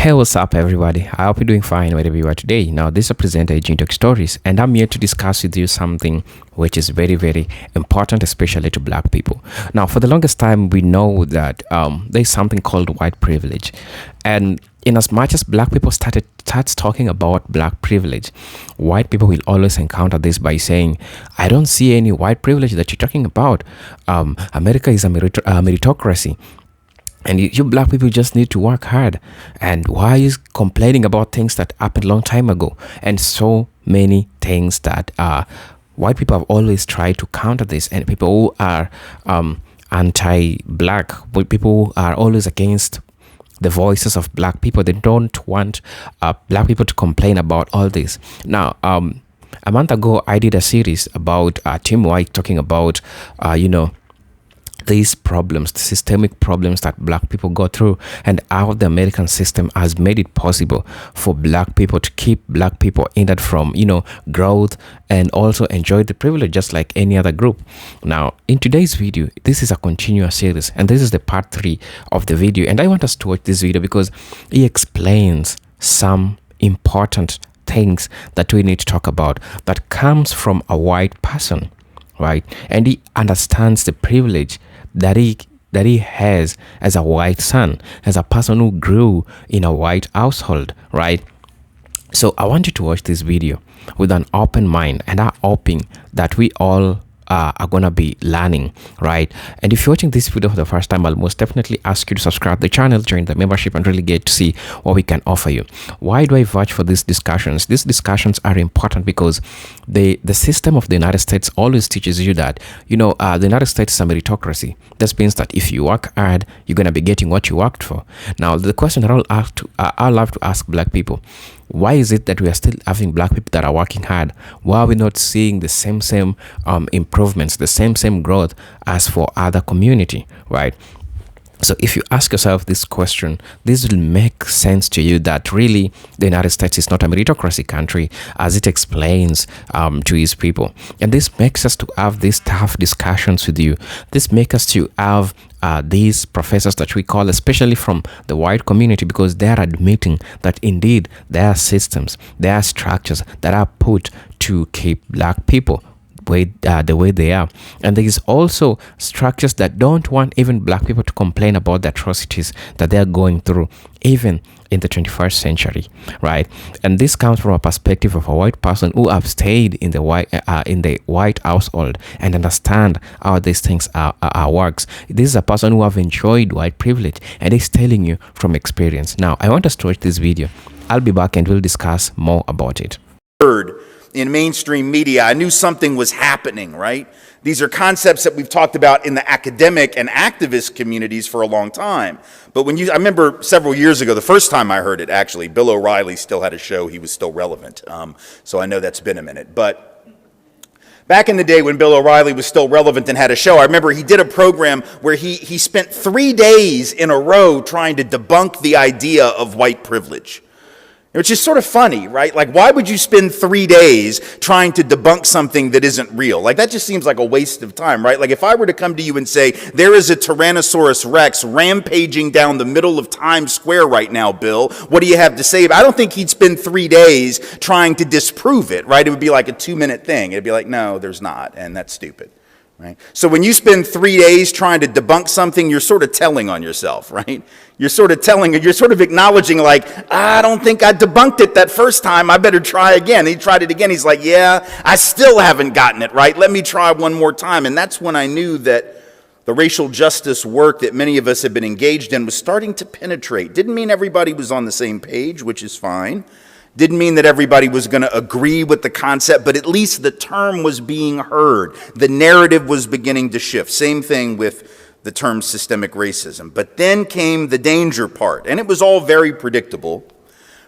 Hey, what's up, everybody? I hope you're doing fine wherever you are today. Now, this is a presenter, Agent Talk Stories, and I'm here to discuss with you something which is very, very important, especially to Black people. Now, for the longest time, we know that there's something called white privilege, and in as much as Black people starts talking about Black privilege, white people will always encounter this by saying, "I don't see any white privilege that you're talking about. America is a meritocracy." And you Black people just need to work hard. And why is complaining about things that happened a long time ago? And so many things that white people have always tried to counter this. And people who are anti-Black, people who are always against the voices of Black people, they don't want Black people to complain about all this. Now, a month ago, I did a series about Tim White talking about, these problems, the systemic problems that Black people go through, and how the American system has made it possible for Black people to keep Black people hindered from, growth and also enjoy the privilege just like any other group. Now, in today's video, this is a continuous series, and this is the part 3 of the video. And I want us to watch this video because he explains some important things that we need to talk about that comes from a white person, right? And he understands the privilege that he has as a white son, as a person who grew in a white household, right? So I want you to watch this video with an open mind, and I'm hoping that we all are gonna be learning, right? And if you're watching this video for the first time, I'll most definitely ask you to subscribe to the channel, join the membership, and really get to see what we can offer you. Why do I vouch for these discussions? These discussions are important because the system of the United States always teaches you that the United States is a meritocracy. This means that if you work hard, you're gonna be getting what you worked for. Now, the question that I'll love to ask Black people: why is it that we are still having Black people that are working hard? Why are we not seeing the same improvements, the same growth as for other community, right? So if you ask yourself this question, this will make sense to you that really the United States is not a meritocracy country as it explains to his people. And this makes us to have these tough discussions with you. This makes us to have these professors that we call, especially from the white community, because they are admitting that indeed there are systems, there are structures that are put to keep Black people the way they are. And there is also structures that don't want even Black people to complain about the atrocities that they are going through, even in the 21st century, right? And this comes from a perspective of a white person who have stayed in the white household and understand how these things are works. This is a person who have enjoyed white privilege, and is telling you from experience. Now, I want us to watch this video. I'll be back and we'll discuss more about it. In mainstream media, I knew something was happening, right? These are concepts that we've talked about in the academic and activist communities for a long time. But I remember several years ago, the first time I heard it, actually, Bill O'Reilly still had a show, he was still relevant. So I know that's been a minute. But back in the day when Bill O'Reilly was still relevant and had a show, I remember he did a program where he spent 3 days in a row trying to debunk the idea of white privilege. Which is sort of funny, right? Like, why would you spend 3 days trying to debunk something that isn't real? Like, that just seems like a waste of time, right? Like, if I were to come to you and say, there is a Tyrannosaurus Rex rampaging down the middle of Times Square right now, Bill, what do you have to say? I don't think he'd spend 3 days trying to disprove it, right? It would be like a 2-minute thing. It'd be like, no, there's not, and that's stupid. Right? So when you spend 3 days trying to debunk something, you're sort of telling on yourself, right? You're sort of acknowledging, like, I don't think I debunked it that first time, I better try again. And he tried it again, he's like, yeah, I still haven't gotten it right, let me try one more time. And that's when I knew that the racial justice work that many of us have been engaged in was starting to penetrate. Didn't mean everybody was on the same page, which is fine. Didn't mean that everybody was going to agree with the concept, but at least the term was being heard. The narrative was beginning to shift. Same thing with the term systemic racism. But then came the danger part, and it was all very predictable.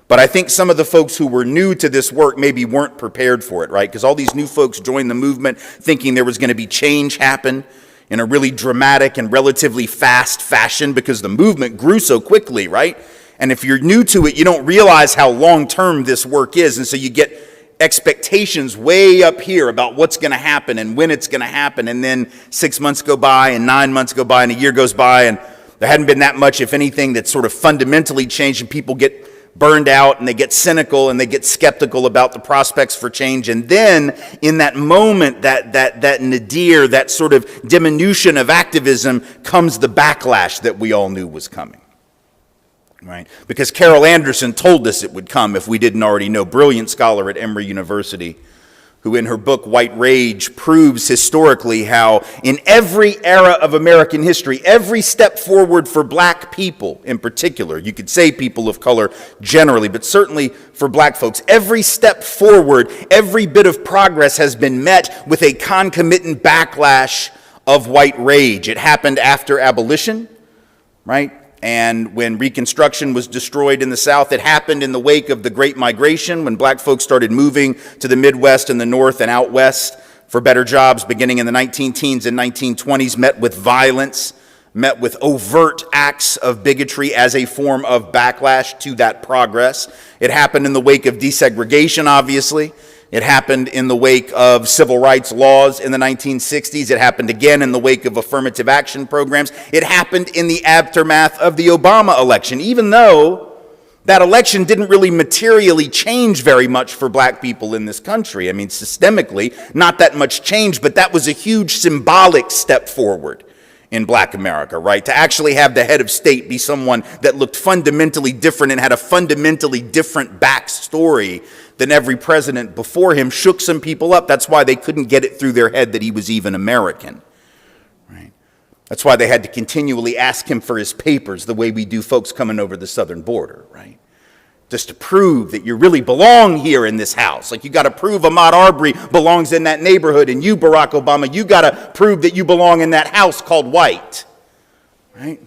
But I think some of the folks who were new to this work maybe weren't prepared for it, right? Because all these new folks joined the movement thinking there was going to be change happen in a really dramatic and relatively fast fashion because the movement grew so quickly, right? And if you're new to it, you don't realize how long-term this work is. And so you get expectations way up here about what's going to happen and when it's going to happen. And then 6 months go by and 9 months go by and a year goes by and There hadn't been that much, if anything, that sort of fundamentally changed, and people get burned out and they get cynical and they get skeptical about the prospects for change. And then in that moment, that nadir, that sort of diminution of activism, comes the backlash that we all knew was coming. Right? Because Carol Anderson told us it would come if we didn't already know. Brilliant scholar at Emory University, who in her book White Rage proves historically how in every era of American history, every step forward for black people in particular, you could say people of color generally, but certainly for black folks, every step forward, every bit of progress has been met with a concomitant backlash of white rage. It happened after abolition, right? And when Reconstruction was destroyed in the South, it happened in the wake of the Great Migration, when black folks started moving to the Midwest and the North and out West for better jobs beginning in the 19-teens and 1920s, met with violence, met with overt acts of bigotry as a form of backlash to that progress. It happened in the wake of desegregation, obviously. It happened in the wake of civil rights laws in the 1960s. It happened again in the wake of affirmative action programs. It happened in the aftermath of the Obama election, even though that election didn't really materially change very much for black people in this country. I mean, systemically, not that much change, but that was a huge symbolic step forward in black America, right? To actually have the head of state be someone that looked fundamentally different and had a fundamentally different backstory than every president before him shook some people up. That's why they couldn't get it through their head that he was even American, right? That's why they had to continually ask him for his papers the way we do folks coming over the southern border, right? Just to prove that you really belong here in this house. Like, you got to prove Ahmaud Arbery belongs in that neighborhood, and you, Barack Obama, you got to prove that you belong in that house called white, right?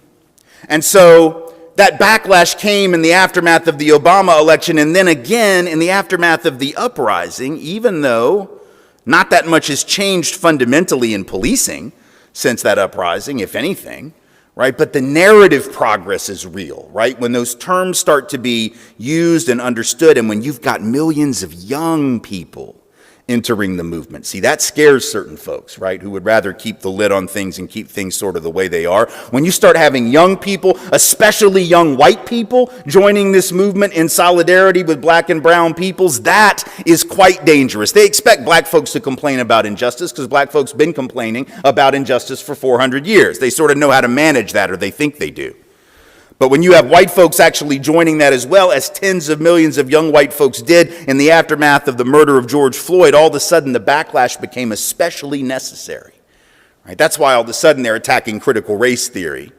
And so that backlash came in the aftermath of the Obama election, and then again in the aftermath of the uprising, even though not that much has changed fundamentally in policing since that uprising, if anything, right? But the narrative progress is real, right? When those terms start to be used and understood, and when you've got millions of young people entering the movement. See, that scares certain folks, right, who would rather keep the lid on things and keep things sort of the way they are. When you start having young people, especially young white people, joining this movement in solidarity with black and brown peoples, that is quite dangerous. They expect black folks to complain about injustice because black folks been complaining about injustice for 400 years. They sort of know how to manage that, or they think they do. But when you have white folks actually joining that as well, as tens of millions of young white folks did in the aftermath of the murder of George Floyd, all of a sudden the backlash became especially necessary. Right? That's why all of a sudden they're attacking critical race theory,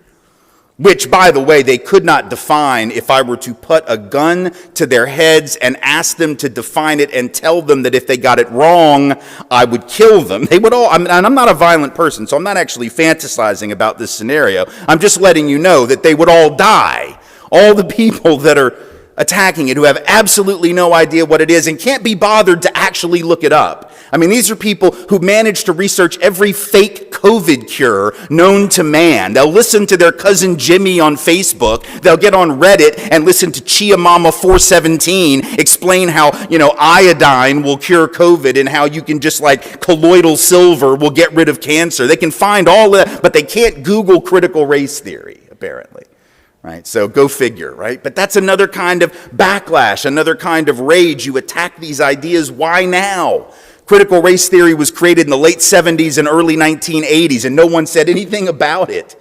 which, by the way, they could not define if I were to put a gun to their heads and ask them to define it and tell them that if they got it wrong, I would kill them. They would all, and I'm not a violent person, so I'm not actually fantasizing about this scenario. I'm just letting you know that they would all die. All the people that are attacking it who have absolutely no idea what it is and can't be bothered to actually look it up. I mean, these are people who managed to research every fake COVID cure known to man. They'll listen to their cousin Jimmy on Facebook. They'll get on Reddit and listen to Chia Mama 417 explain how, iodine will cure COVID and how you can just like colloidal silver will get rid of cancer. They can find all that, but they can't Google critical race theory, apparently. Right? So go figure, right? But that's another kind of backlash, another kind of rage. You attack these ideas. Why now? Critical race theory was created in the late 70s and early 1980s, and no one said anything about it,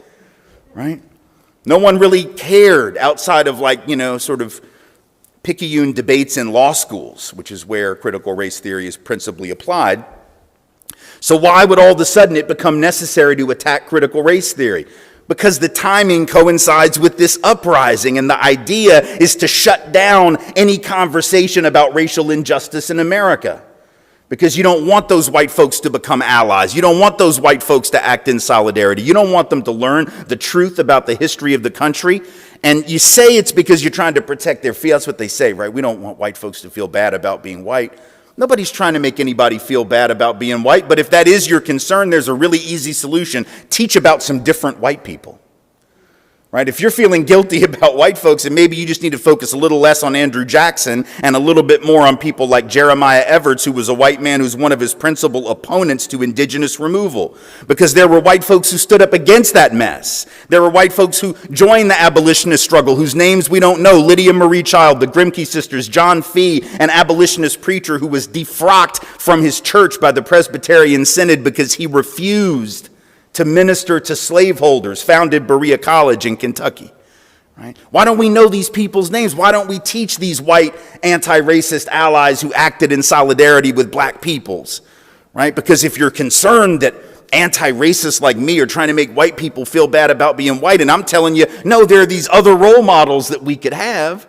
right? No one really cared outside of sort of picayune debates in law schools, which is where critical race theory is principally applied. So why would all of a sudden it become necessary to attack critical race theory? Because the timing coincides with this uprising, and the idea is to shut down any conversation about racial injustice in America. Because you don't want those white folks to become allies. You don't want those white folks to act in solidarity. You don't want them to learn the truth about the history of the country. And you say it's because you're trying to protect their feelings. That's what they say, right? We don't want white folks to feel bad about being white. Nobody's trying to make anybody feel bad about being white, but if that is your concern, there's a really easy solution. Teach about some different white people, right? If you're feeling guilty about white folks, and maybe you just need to focus a little less on Andrew Jackson and a little bit more on people like Jeremiah Everts, who was a white man who's one of his principal opponents to indigenous removal. Because there were white folks who stood up against that mess. There were white folks who joined the abolitionist struggle, whose names we don't know: Lydia Marie Child, the Grimke sisters, John Fee, an abolitionist preacher who was defrocked from his church by the Presbyterian Synod because he refused to minister to slaveholders, founded Berea College in Kentucky. Right? Why don't we know these people's names? Why don't we teach these white anti-racist allies who acted in solidarity with black peoples? Right? Because if you're concerned that anti-racists like me are trying to make white people feel bad about being white, and I'm telling you, no, there are these other role models that we could have,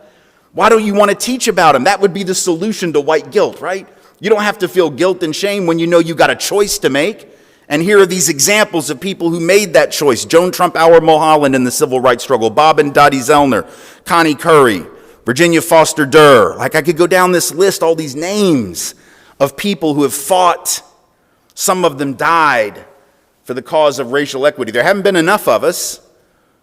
why don't you want to teach about them? That would be the solution to white guilt, right? You don't have to feel guilt and shame when you know you got a choice to make. And here are these examples of people who made that choice: Joan Trump-Auer Mulholland in the civil rights struggle, Bob and Dottie Zellner, Connie Curry, Virginia Foster Durr. Like, I could go down this list, all these names of people who have fought. Some of them died for the cause of racial equity. There haven't been enough of us.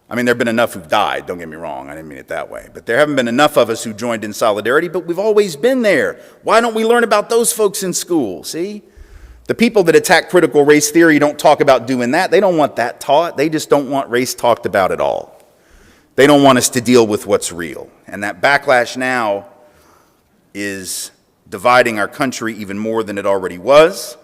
I mean, there have been enough who've died, don't get me wrong, I didn't mean it that way. But there haven't been enough of us who joined in solidarity, but we've always been there. Why don't we learn about those folks in school, see? The people that attack critical race theory don't talk about doing that. They don't want that taught. They just don't want race talked about at all. They don't want us to deal with what's real. And that backlash now is dividing our country even more than it already was.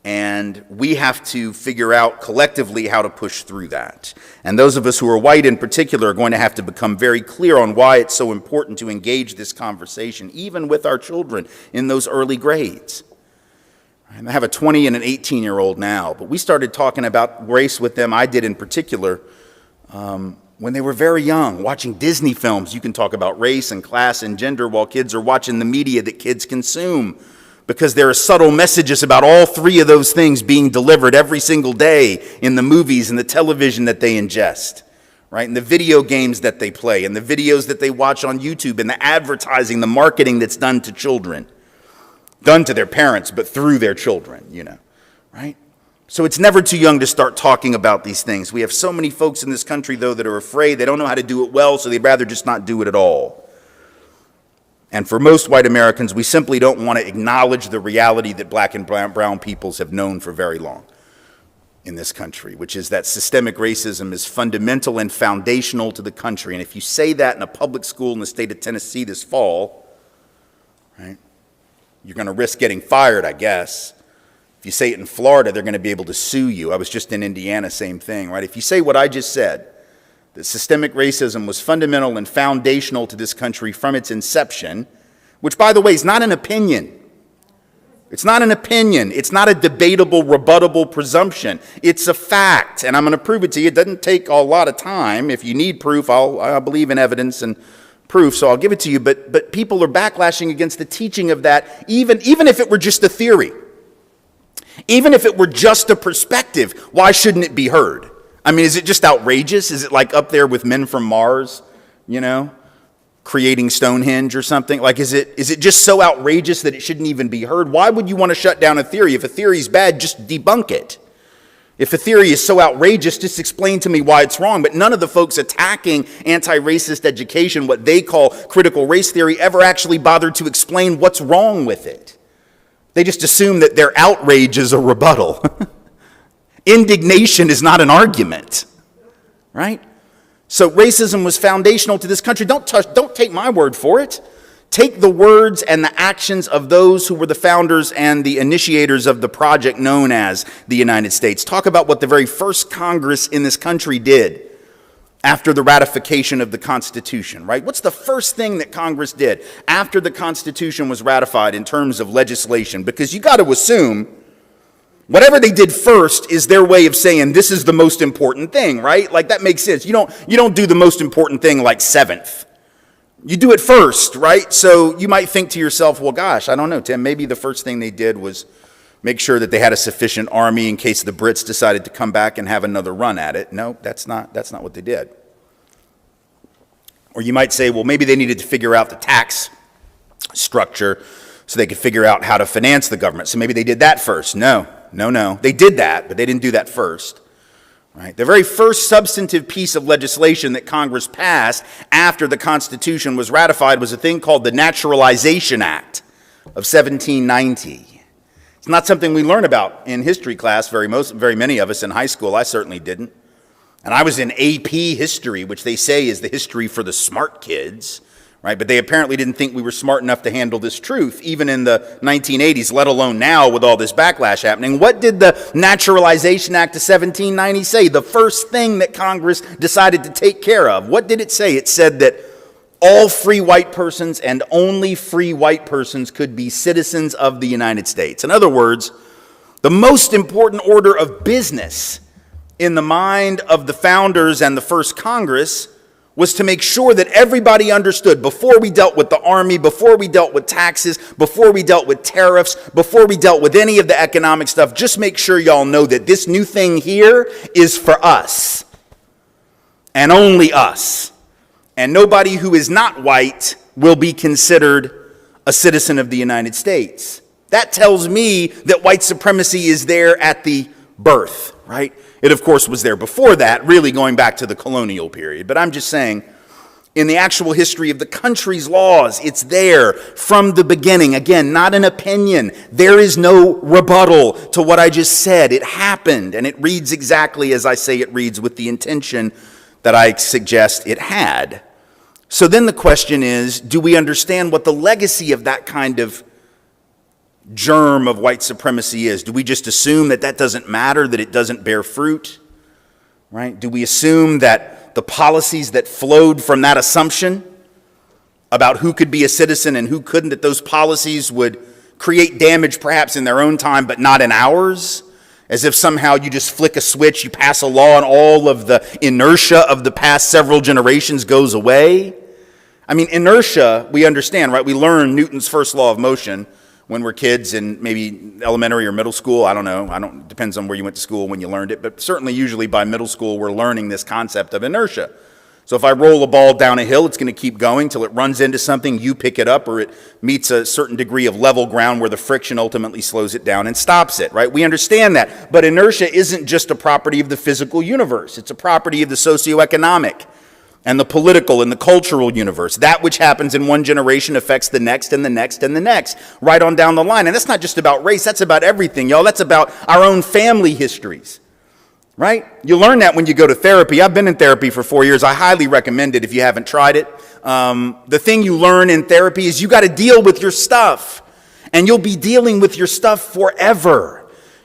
And we have to figure out collectively how to push through that. And those of us who are white in particular are going to have to become very clear on why it's so important to engage this conversation, even with our children in those early grades. I have a 20 and an 18-year-old now, but we started talking about race with them, I did in particular, when they were very young, watching Disney films. You can talk about race and class and gender while kids are watching the media that kids consume, because there are subtle messages about all three of those things being delivered every single day in the movies and the television that they ingest, right? And the video games that they play, and the videos that they watch on YouTube, and the advertising, the marketing that's done to children. Done to their parents, but through their children, right? So it's never too young to start talking about these things. We have so many folks in this country, though, that are afraid. They don't know how to do it well, so they'd rather just not do it at all. And for most white Americans, we simply don't want to acknowledge the reality that black and brown peoples have known for very long in this country, which is that systemic racism is fundamental and foundational to the country. And if you say that in a public school in the state of Tennessee this fall, right, you're going to risk getting fired, I guess. If you say it in Florida, they're going to be able to sue you. I was just in Indiana, same thing, right? If you say what I just said, that systemic racism was fundamental and foundational to this country from its inception, which, by the way, is not an opinion. It's not an opinion. It's not a debatable, rebuttable presumption. It's a fact, and I'm going to prove it to you. It doesn't take a lot of time. If you need proof, I believe in evidence and proof, so I'll give it to you, but people are backlashing against the teaching of that, even if it were just a theory. Even if it were just a perspective, why shouldn't it be heard? I mean, is it just outrageous? Is it like up there with Men from Mars, creating Stonehenge or something? Like, is it just so outrageous that it shouldn't even be heard? Why would you want to shut down a theory? If a theory is bad, just debunk it. If a theory is so outrageous, just explain to me why it's wrong. But none of the folks attacking anti-racist education, what they call critical race theory, ever actually bothered to explain what's wrong with it. They just assume that their outrage is a rebuttal. Indignation is not an argument, right? So racism was foundational to this country. Don't take my word for it. Take the words and the actions of those who were the founders and the initiators of the project known as the United States. Talk about what the very first Congress in this country did after the ratification of the Constitution, right? What's the first thing that Congress did after the Constitution was ratified in terms of legislation? Because you got to assume whatever they did first is their way of saying this is the most important thing, right? Like, that makes sense. You don't do the most important thing like seventh. You do it first, right? So you might think to yourself, well, gosh, I don't know, Tim, maybe the first thing they did was make sure that they had a sufficient army in case the Brits decided to come back and have another run at it. No, that's not what they did. Or you might say, well, maybe they needed to figure out the tax structure so they could figure out how to finance the government. So maybe they did that first. No. They did that, but they didn't do that first. Right? The very first substantive piece of legislation that Congress passed after the Constitution was ratified was a thing called the Naturalization Act of 1790. It's not something we learn about in history class, very many of us in high school. I certainly didn't. And I was in AP history, which they say is the history for the smart kids. Right? But they apparently didn't think we were smart enough to handle this truth, even in the 1980s, let alone now with all this backlash happening. What did the Naturalization Act of 1790 say? The first thing that Congress decided to take care of. What did it say? It said that all free white persons and only free white persons could be citizens of the United States. In other words, the most important order of business in the mind of the founders and the first Congress was to make sure that everybody understood, before we dealt with the army, before we dealt with taxes, before we dealt with tariffs, before we dealt with any of the economic stuff, just make sure y'all know that this new thing here is for us and only us. And nobody who is not white will be considered a citizen of the United States. That tells me that white supremacy is there at the birth, right? It, of course, was there before that, really going back to the colonial period. But I'm just saying, in the actual history of the country's laws, it's there from the beginning. Again, not an opinion. There is no rebuttal to what I just said. It happened, and it reads exactly as I say it reads, with the intention that I suggest it had. So then the question is, do we understand what the legacy of that kind of germ of white supremacy is? Do we just assume that that doesn't matter, that it doesn't bear fruit? Right? Do we assume that the policies that flowed from that assumption about who could be a citizen and who couldn't, that those policies would create damage perhaps in their own time but not in ours? As if somehow you just flick a switch, you pass a law, and all of the inertia of the past several generations goes away? I mean, inertia, we understand, right? We learn Newton's first law of motion when we're kids in maybe elementary or middle school. I don't know. Depends on where you went to school when you learned it. But certainly usually by middle school, we're learning this concept of inertia. So if I roll a ball down a hill, it's going to keep going till it runs into something, you pick it up, or it meets a certain degree of level ground where the friction ultimately slows it down and stops it, right? We understand that. But inertia isn't just a property of the physical universe. It's a property of the socioeconomic and the political and the cultural universe. That which happens in one generation affects the next and the next and the next, right on down the line. And that's not just about race, that's about everything, y'all. That's about our own family histories, right? You learn that when you go to therapy. I've been in therapy for 4 years. I highly recommend it if you haven't tried it. The thing you learn in therapy is you got to deal with your stuff, and you'll be dealing with your stuff forever.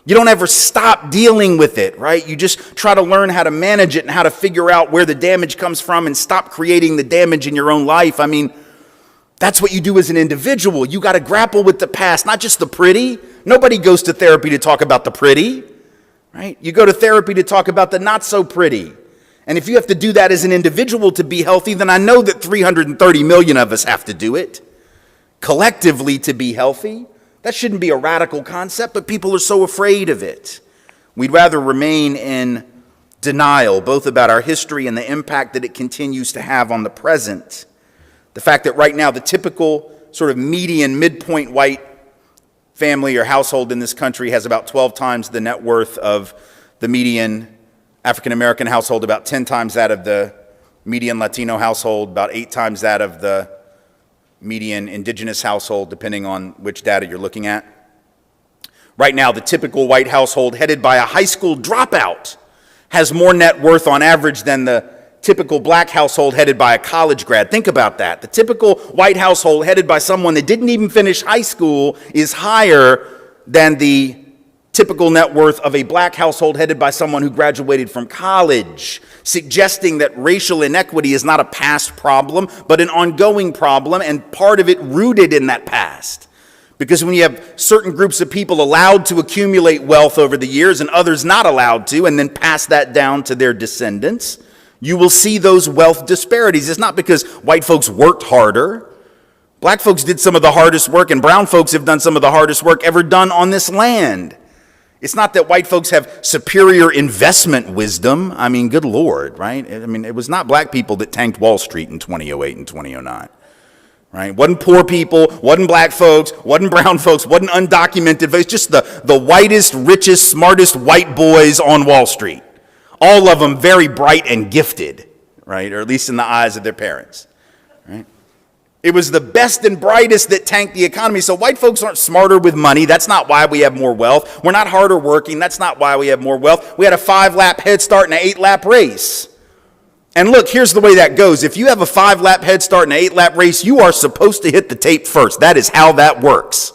You don't ever stop dealing with it, right? You just try to learn how to manage it and how to figure out where the damage comes from and stop creating the damage in your own life. I mean, that's what you do as an individual. You got to grapple with the past, not just the pretty. Nobody goes to therapy to talk about the pretty, right? You go to therapy to talk about the not so pretty. And if you have to do that as an individual to be healthy, then I know that 330 million of us have to do it collectively to be healthy. That shouldn't be a radical concept, but people are so afraid of it. We'd rather remain in denial, both about our history and the impact that it continues to have on the present. The fact that right now the typical sort of median, midpoint white family or household in this country has about 12 times the net worth of the median African-American household, about 10 times that of the median Latino household, about 8 times that of the median indigenous household, depending on which data you're looking at. Right now, the typical white household headed by a high school dropout has more net worth on average than the typical black household headed by a college grad. Think about that. The typical white household headed by someone that didn't even finish high school is higher than the typical net worth of a black household headed by someone who graduated from college, suggesting that racial inequity is not a past problem, but an ongoing problem, and part of it rooted in that past. Because when you have certain groups of people allowed to accumulate wealth over the years and others not allowed to, and then pass that down to their descendants, you will see those wealth disparities. It's not because white folks worked harder. Black folks did some of the hardest work, and brown folks have done some of the hardest work ever done on this land. It's not that white folks have superior investment wisdom. I mean, good Lord, right? I mean, it was not black people that tanked Wall Street in 2008 and 2009, right? It wasn't poor people, wasn't black folks, wasn't brown folks, wasn't undocumented folks, just the whitest, richest, smartest white boys on Wall Street. all of them very bright and gifted, right? Or at least in the eyes of their parents, right? It was the best and brightest that tanked the economy. So white folks aren't smarter with money. That's not why we have more wealth. We're not harder working. That's not why we have more wealth. We had a 5-lap head start and an 8-lap race. And look, here's the way that goes. If you have a 5-lap head start and an 8-lap race, you are supposed to hit the tape first. That is how that works,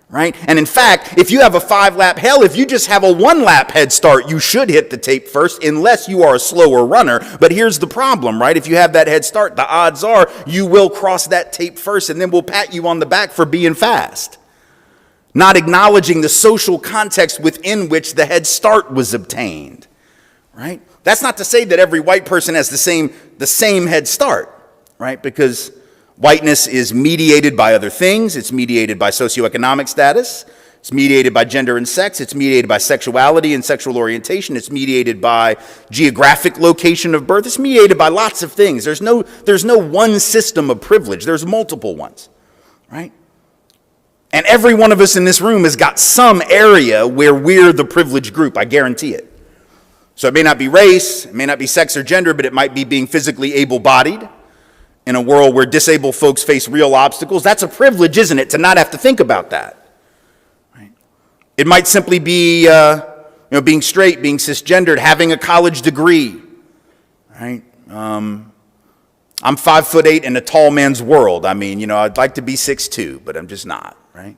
right? And in fact, if you have a 5-lap, hell, if you just have a 1-lap head start, you should hit the tape first unless you are a slower runner. But here's the problem, right? If you have that head start, the odds are you will cross that tape first, and then we'll pat you on the back for being fast, not acknowledging the social context within which the head start was obtained, right? That's not to say that every white person has the same head start, right? Because whiteness is mediated by other things. It's mediated by socioeconomic status. It's mediated by gender and sex. It's mediated by sexuality and sexual orientation. It's mediated by geographic location of birth. It's mediated by lots of things. There's no one system of privilege. There's multiple ones, right? And every one of us in this room has got some area where we're the privileged group. I guarantee it. So it may not be race, it may not be sex or gender, but it might be being physically able-bodied in a world where disabled folks face real obstacles. That's a privilege, isn't it, to not have to think about that? Right? It might simply be being straight, being cisgendered, having a college degree. Right? I'm 5'8" in a tall man's world. I mean, I'd like to be 6'2", but I'm just not, right?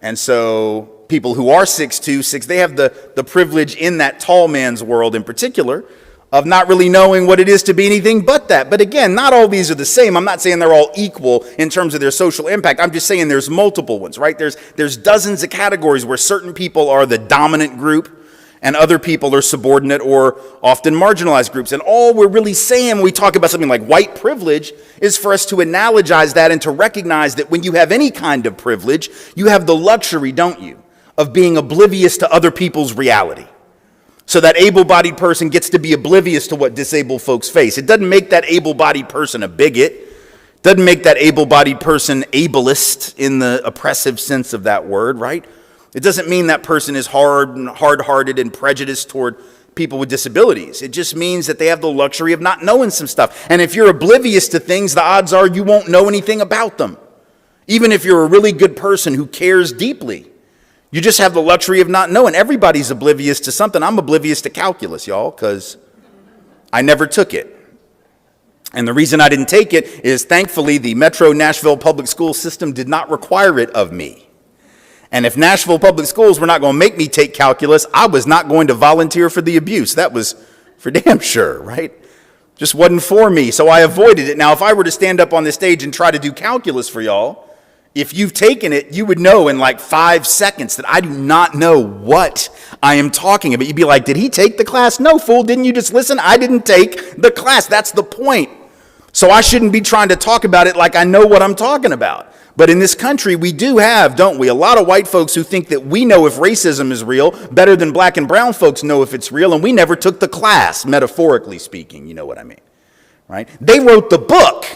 And so people who are 6'2", they have the privilege in that tall man's world in particular of not really knowing what it is to be anything but that. But again, not all these are the same. I'm not saying they're all equal in terms of their social impact. I'm just saying there's multiple ones, right? There's dozens of categories where certain people are the dominant group and other people are subordinate or often marginalized groups. And all we're really saying when we talk about something like white privilege is for us to analogize that and to recognize that when you have any kind of privilege, you have the luxury, don't you, of being oblivious to other people's reality. So that able-bodied person gets to be oblivious to what disabled folks face. It doesn't make that able-bodied person a bigot. It doesn't make that able-bodied person ableist in the oppressive sense of that word, right? It doesn't mean that person is hard-hearted and prejudiced toward people with disabilities. It just means that they have the luxury of not knowing some stuff. And if you're oblivious to things, the odds are you won't know anything about them. Even if you're a really good person who cares deeply, you just have the luxury of not knowing. Everybody's oblivious to something. I'm oblivious to calculus, y'all, because I never took it. And the reason I didn't take it is, thankfully, the Metro Nashville public school system did not require it of me. And if Nashville public schools were not going to make me take calculus, I was not going to volunteer for the abuse. That was for damn sure, right? Just wasn't for me, so I avoided it. Now, if I were to stand up on this stage and try to do calculus for y'all, if you've taken it, you would know in like 5 seconds that I do not know what I am talking about. You'd be like, did he take the class? No, fool, didn't you just listen? I didn't take the class. That's the point. So I shouldn't be trying to talk about it like I know what I'm talking about. But in this country, we do have, don't we, a lot of white folks who think that we know if racism is real better than black and brown folks know if it's real, and we never took the class, metaphorically speaking, you know what I mean, right? They wrote the book.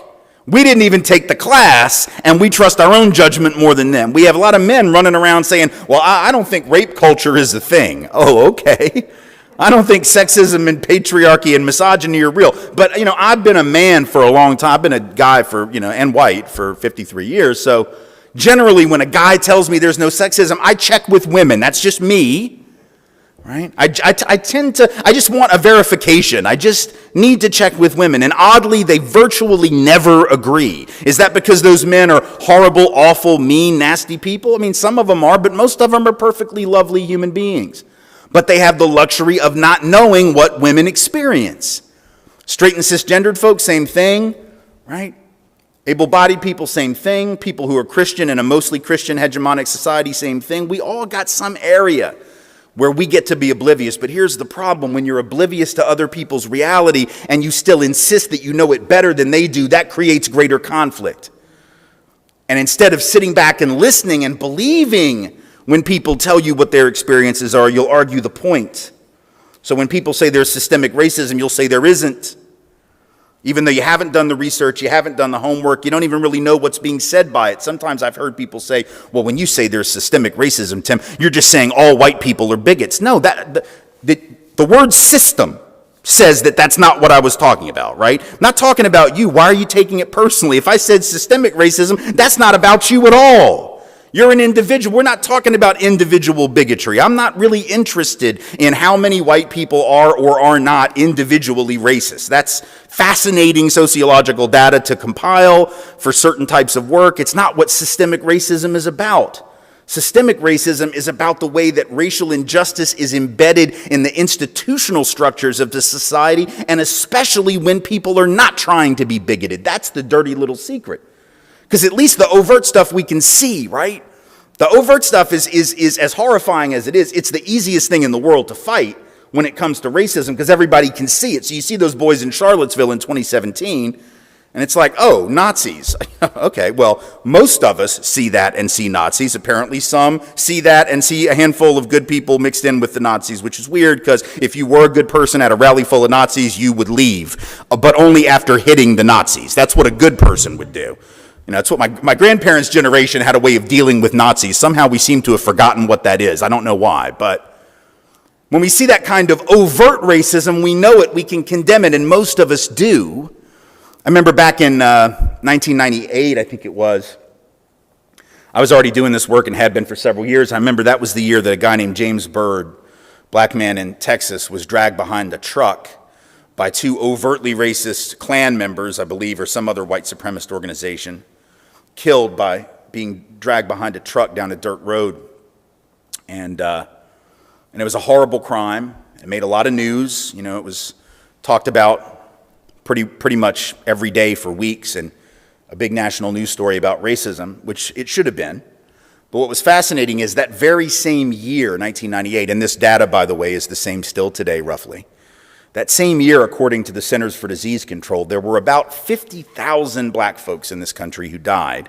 We didn't even take the class, and we trust our own judgment more than them. We have a lot of men running around saying, well, I don't think rape culture is a thing. Oh, okay. I don't think sexism and patriarchy and misogyny are real. But, I've been a man for a long time. I've been a guy for, and white for 53 years. So generally when a guy tells me there's no sexism, I check with women. That's just me, right? I just want a verification. I just need to check with women. And oddly, they virtually never agree. Is that because those men are horrible, awful, mean, nasty people? I mean, some of them are, but most of them are perfectly lovely human beings. But they have the luxury of not knowing what women experience. Straight and cisgendered folks, same thing, right? Able-bodied people, same thing. People who are Christian in a mostly Christian hegemonic society, same thing. We all got some area where we get to be oblivious. But here's the problem. When you're oblivious to other people's reality and you still insist that you know it better than they do, that creates greater conflict. And instead of sitting back and listening and believing when people tell you what their experiences are, you'll argue the point. So when people say there's systemic racism, you'll say there isn't. Even though you haven't done the research, you haven't done the homework, you don't even really know what's being said by it. Sometimes I've heard people say, well, when you say there's systemic racism, Tim, you're just saying all white people are bigots. No, the word system says that that's not what I was talking about, right? I'm not talking about you. Why are you taking it personally? If I said systemic racism, that's not about you at all. You're an individual. We're not talking about individual bigotry. I'm not really interested in how many white people are or are not individually racist. That's fascinating sociological data to compile for certain types of work. It's not what systemic racism is about. Systemic racism is about the way that racial injustice is embedded in the institutional structures of the society, and especially when people are not trying to be bigoted. That's the dirty little secret. Because at least the overt stuff we can see, right? The overt stuff is as horrifying as it is. It's the easiest thing in the world to fight when it comes to racism because everybody can see it. So you see those boys in Charlottesville in 2017, and it's like, oh, Nazis. Okay, well, most of us see that and see Nazis. Apparently some see that and see a handful of good people mixed in with the Nazis, which is weird because if you were a good person at a rally full of Nazis, you would leave, but only after hitting the Nazis. That's what a good person would do. You know, it's what my grandparents' generation had a way of dealing with Nazis. Somehow we seem to have forgotten what that is. I don't know why, but when we see that kind of overt racism, we know it, we can condemn it, and most of us do. I remember back in 1998, I think it was, I was already doing this work and had been for several years. I remember that was the year that a guy named James Byrd, black man in Texas, was dragged behind a truck by two overtly racist Klan members, I believe, or some other white supremacist organization, killed by being dragged behind a truck down a dirt road. And it was a horrible crime. It made a lot of news. You know, it was talked about pretty much every day for weeks, and a big national news story about racism, which it should have been. But what was fascinating is that very same year, 1998, and this data, by the way, is the same still today, roughly. That same year, according to the Centers for Disease Control, there were about 50,000 black folks in this country who died,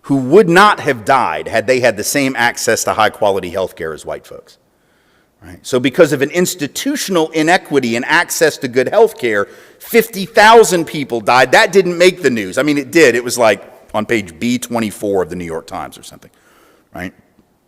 who would not have died had they had the same access to high-quality health care as white folks. Right? So because of an institutional inequity in access to good health care, 50,000 people died. That didn't make the news. I mean, it did. It was like on page B24 of the New York Times or something, right?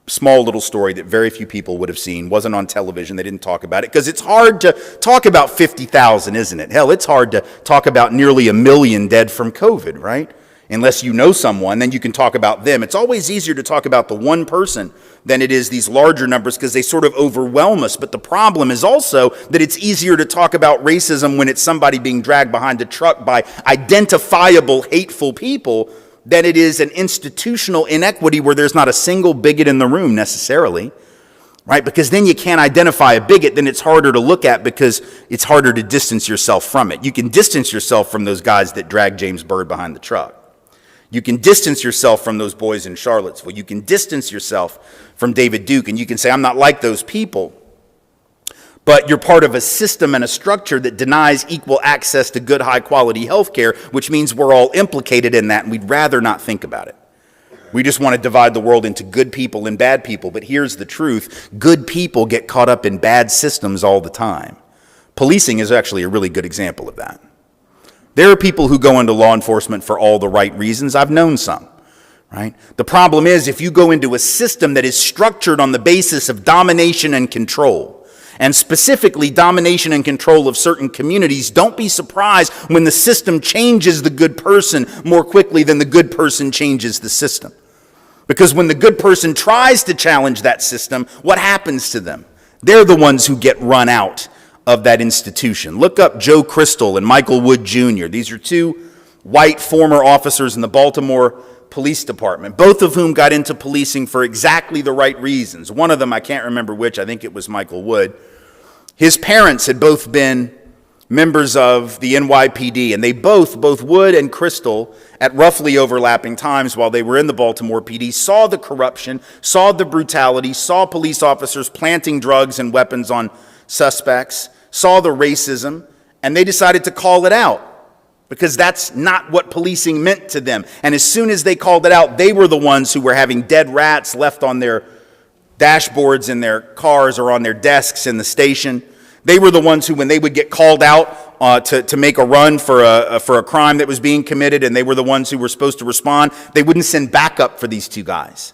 Small little story that very few people would have seen. Wasn't on television. They didn't talk about it because it's hard to talk about 50,000, isn't it? Hell, it's hard to talk about nearly 1 million dead from COVID, right? Unless you know someone, then you can talk about them. It's always easier to talk about the one person than it is these larger numbers because they sort of overwhelm us. But the problem is also that it's easier to talk about racism when it's somebody being dragged behind a truck by identifiable, hateful people than it is an institutional inequity where there's not a single bigot in the room necessarily, right? Because then you can't identify a bigot, then it's harder to look at because it's harder to distance yourself from it. You can distance yourself from those guys that dragged James Byrd behind the truck. You can distance yourself from those boys in Charlottesville. You can distance yourself from David Duke, and you can say, I'm not like those people. But you're part of a system and a structure that denies equal access to good, high-quality health care, which means we're all implicated in that, and we'd rather not think about it. We just want to divide the world into good people and bad people, but here's the truth. Good people get caught up in bad systems all the time. Policing is actually a really good example of that. There are people who go into law enforcement for all the right reasons. I've known some, right? The problem is if you go into a system that is structured on the basis of domination and control, and specifically domination and control of certain communities, don't be surprised when the system changes the good person more quickly than the good person changes the system. Because when the good person tries to challenge that system, what happens to them? They're the ones who get run out of that institution. Look up Joe Crystal and Michael Wood Jr. These are two white former officers in the Baltimore Police Department, both of whom got into policing for exactly the right reasons. One of them, I can't remember which, I think it was Michael Wood. His parents had both been members of the NYPD, and they both Wood and Crystal, at roughly overlapping times while they were in the Baltimore PD, saw the corruption, saw the brutality, saw police officers planting drugs and weapons on suspects, saw the racism, and they decided to call it out because that's not what policing meant to them. And as soon as they called it out, they were the ones who were having dead rats left on their dashboards in their cars or on their desks in the station. They were the ones who, when they would get called out to make a run for a crime that was being committed, and they were the ones who were supposed to respond, they wouldn't send backup for these two guys.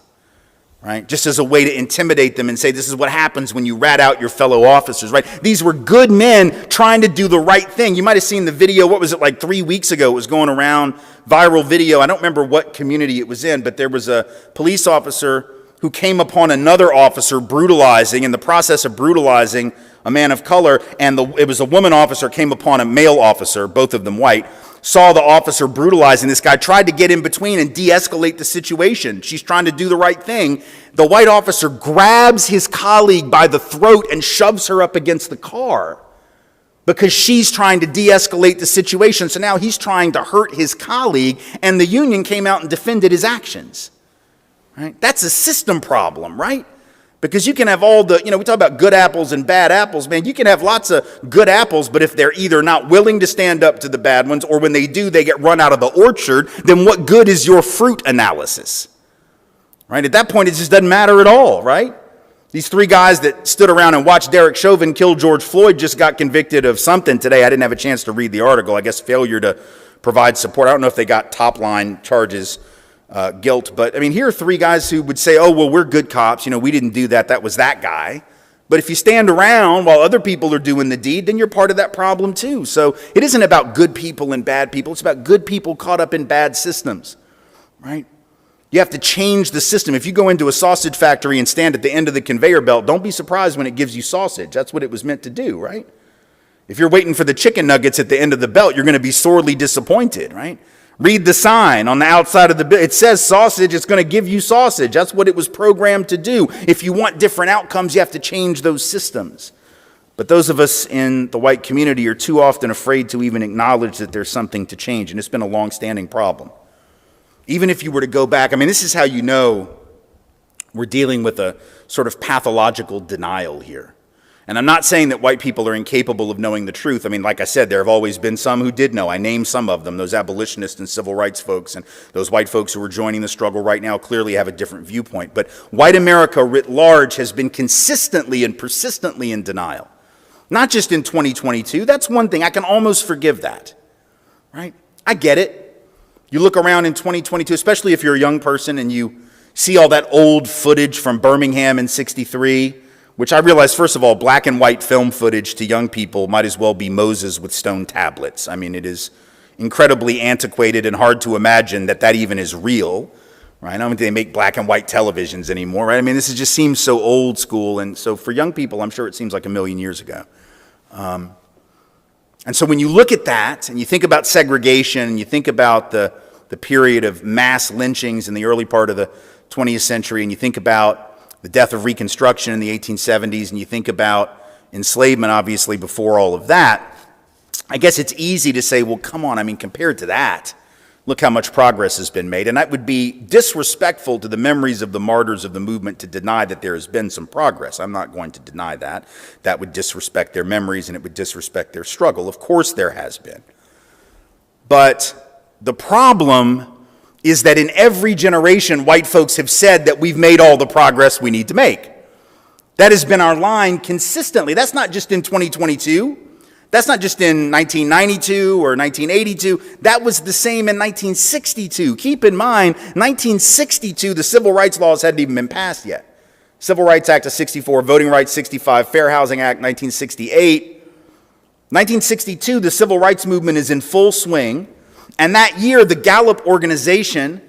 right? Just as a way to intimidate them and say, this is what happens when you rat out your fellow officers, right? These were good men trying to do the right thing. You might have seen the video, what was it, like 3 weeks ago? It was going around, viral video. I don't remember what community it was in, but there was a police officer who came upon another officer brutalizing, in the process of brutalizing a man of color, and it was a woman officer came upon a male officer, both of them white, saw the officer brutalizing this guy, tried to get in between and de-escalate the situation. She's trying to do the right thing. The white officer grabs his colleague by the throat and shoves her up against the car because she's trying to de-escalate the situation. So now he's trying to hurt his colleague, and the union came out and defended his actions. Right? That's a system problem, right? Because you can have all the, we talk about good apples and bad apples, man. You can have lots of good apples, but if they're either not willing to stand up to the bad ones, or when they do, they get run out of the orchard, then what good is your fruit analysis? Right? At that point, it just doesn't matter at all, right? These 3 guys that stood around and watched Derek Chauvin kill George Floyd just got convicted of something today. I didn't have a chance to read the article. I guess failure to provide support. I don't know if they got top-line charges, guilt. But, I mean, here are 3 guys who would say, oh, well, we're good cops. We didn't do that. That was that guy. But if you stand around while other people are doing the deed, then you're part of that problem too. So it isn't about good people and bad people. It's about good people caught up in bad systems, right? You have to change the system. If you go into a sausage factory and stand at the end of the conveyor belt, don't be surprised when it gives you sausage. That's what it was meant to do, right? If you're waiting for the chicken nuggets at the end of the belt, you're going to be sorely disappointed, right? Read the sign on the outside of the bill. It says sausage. It's going to give you sausage. That's what it was programmed to do. If you want different outcomes, you have to change those systems. But those of us in the white community are too often afraid to even acknowledge that there's something to change, and it's been a long-standing problem. Even if you were to go back, I mean, this is how you know we're dealing with a sort of pathological denial here. And I'm not saying that white people are incapable of knowing the truth. I mean, like I said, there have always been some who did know. I named some of them, those abolitionists and civil rights folks, and those white folks who are joining the struggle right now clearly have a different viewpoint. But white America writ large has been consistently and persistently in denial. Not just in 2022. That's one thing. I can almost forgive that, right? I get it. You look around in 2022, especially if you're a young person and you see all that old footage from Birmingham in '63, which I realize, first of all, black and white film footage to young people might as well be Moses with stone tablets. I mean, it is incredibly antiquated and hard to imagine that that even is real, right? I don't think they make black and white televisions anymore, right? I mean, this just seems so old school, and so for young people, I'm sure it seems like a million years ago. And so when you look at that, and you think about segregation, and you think about the period of mass lynchings in the early part of the 20th century, and you think about the death of Reconstruction in the 1870s, and you think about enslavement, obviously, before all of that, I guess it's easy to say, well, come on, I mean, compared to that, look how much progress has been made. And that would be disrespectful to the memories of the martyrs of the movement to deny that there has been some progress. I'm not going to deny that. That would disrespect their memories, and it would disrespect their struggle. Of course there has been. But the problem is that in every generation, white folks have said that we've made all the progress we need to make. That has been our line consistently. That's not just in 2022. That's not just in 1992 or 1982. That was the same in 1962. Keep in mind, 1962, the civil rights laws hadn't even been passed yet. Civil Rights Act of 64, Voting Rights 65, Fair Housing Act 1968. 1962, the civil rights movement is in full swing. And that year, the Gallup organization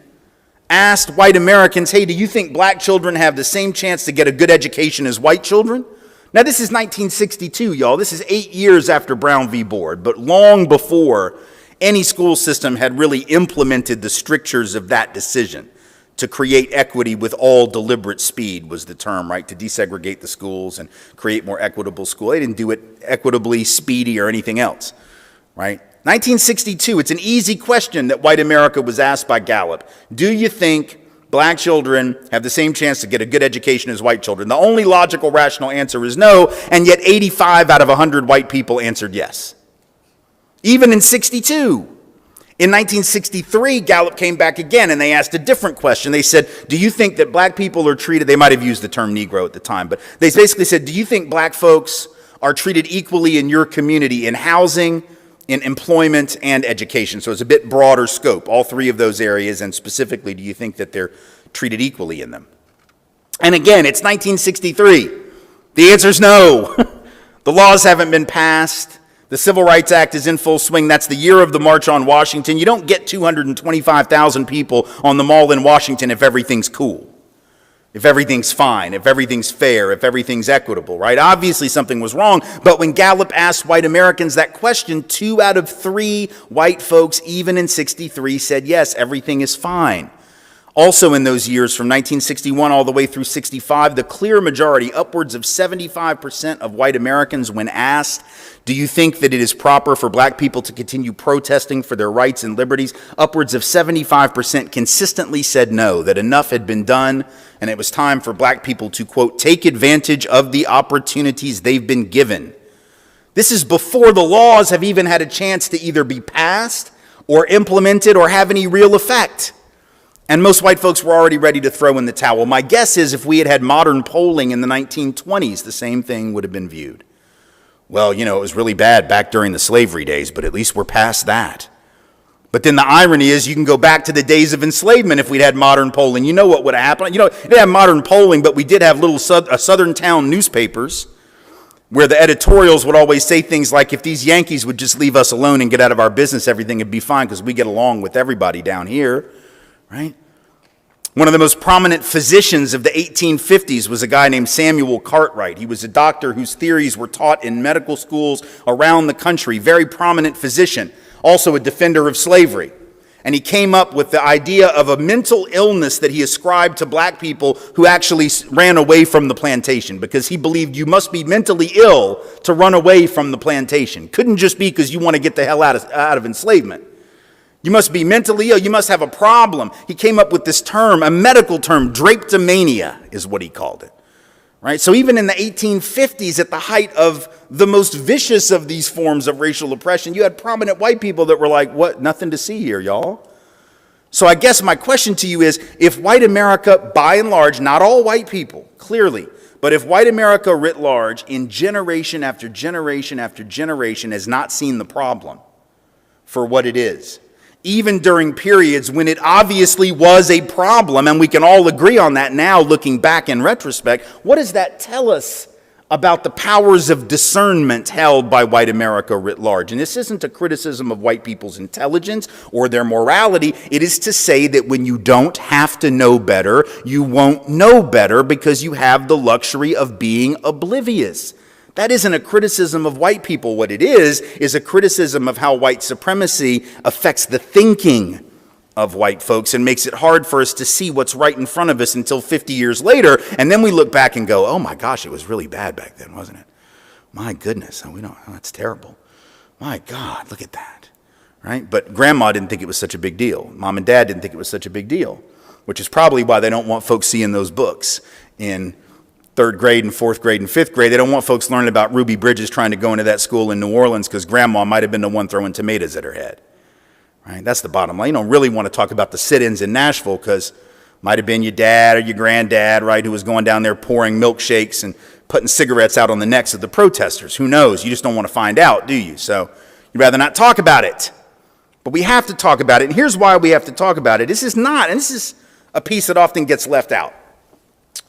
asked white Americans, hey, do you think black children have the same chance to get a good education as white children? Now, this is 1962, y'all. This is 8 years after Brown v. Board, but long before any school system had really implemented the strictures of that decision to create equity with all deliberate speed was the term, right? To desegregate the schools and create more equitable school. They didn't do it equitably, speedy, or anything else, right? 1962, it's an easy question that white America was asked by Gallup. Do you think black children have the same chance to get a good education as white children? The only logical, rational answer is no, and yet 85 out of 100 white people answered yes. Even in 62. In 1963, Gallup came back again, and they asked a different question. They said, do you think that black people are treated, they might have used the term Negro at the time, but they basically said, do you think black folks are treated equally in your community in housing, in employment, and education? So it's a bit broader scope, all three of those areas, and specifically, do you think that they're treated equally in them? And again, it's 1963. The answer is no. The laws haven't been passed. The Civil Rights Act is in full swing. That's the year of the March on Washington. You don't get 225,000 people on the mall in Washington if everything's cool, if everything's fine, if everything's fair, if everything's equitable, right? Obviously something was wrong, but when Gallup asked white Americans that question, 2 out of 3 white folks, even in 63, said yes, everything is fine. Also in those years, from 1961 all the way through 65, the clear majority, upwards of 75% of white Americans, when asked, do you think that it is proper for black people to continue protesting for their rights and liberties, upwards of 75% consistently said no, that enough had been done, and it was time for black people to, quote, take advantage of the opportunities they've been given. This is before the laws have even had a chance to either be passed or implemented or have any real effect. And most white folks were already ready to throw in the towel. My guess is if we had had modern polling in the 1920s, the same thing would have been viewed. Well, you know, it was really bad back during the slavery days, but at least we're past that. But then the irony is you can go back to the days of enslavement if we'd had modern polling. You know what would have happened? You know, we didn't have modern polling, but we did have little southern town newspapers where the editorials would always say things like, if these Yankees would just leave us alone and get out of our business, everything would be fine because we get along with everybody down here. Right? One of the most prominent physicians of the 1850s was a guy named Samuel Cartwright. He was a doctor whose theories were taught in medical schools around the country. Very prominent physician, also a defender of slavery. And he came up with the idea of a mental illness that he ascribed to black people who actually ran away from the plantation, because he believed you must be mentally ill to run away from the plantation. Couldn't just be because you want to get the hell out of enslavement. You must be mentally ill. You must have a problem. He came up with this term, a medical term, drapetomania is what he called it. Right? So even in the 1850s, at the height of the most vicious of these forms of racial oppression, you had prominent white people that were like, what? Nothing to see here, y'all. So I guess my question to you is, if white America, by and large, not all white people, clearly, but if white America writ large, in generation after generation after generation, has not seen the problem for what it is, even during periods when it obviously was a problem, and we can all agree on that now looking back in retrospect, what does that tell us about the powers of discernment held by white America writ large? And this isn't a criticism of white people's intelligence or their morality. It is to say that when you don't have to know better, you won't know better because you have the luxury of being oblivious. That isn't a criticism of white people. What it is a criticism of how white supremacy affects the thinking of white folks and makes it hard for us to see what's right in front of us until 50 years later. And then we look back and go, oh my gosh, it was really bad back then, wasn't it? My goodness, that's terrible. My God, look at that, right? But grandma didn't think it was such a big deal. Mom and dad didn't think it was such a big deal, which is probably why they don't want folks seeing those books in 3rd grade and 4th grade and 5th grade. They don't want folks learning about Ruby Bridges trying to go into that school in New Orleans because grandma might have been the one throwing tomatoes at her head. Right? That's the bottom line. You don't really want to talk about the sit-ins in Nashville because might have been your dad or your granddad, right, who was going down there pouring milkshakes and putting cigarettes out on the necks of the protesters. Who knows? You just don't want to find out, do you? So you'd rather not talk about it. But we have to talk about it, and here's why we have to talk about it. This is a piece that often gets left out.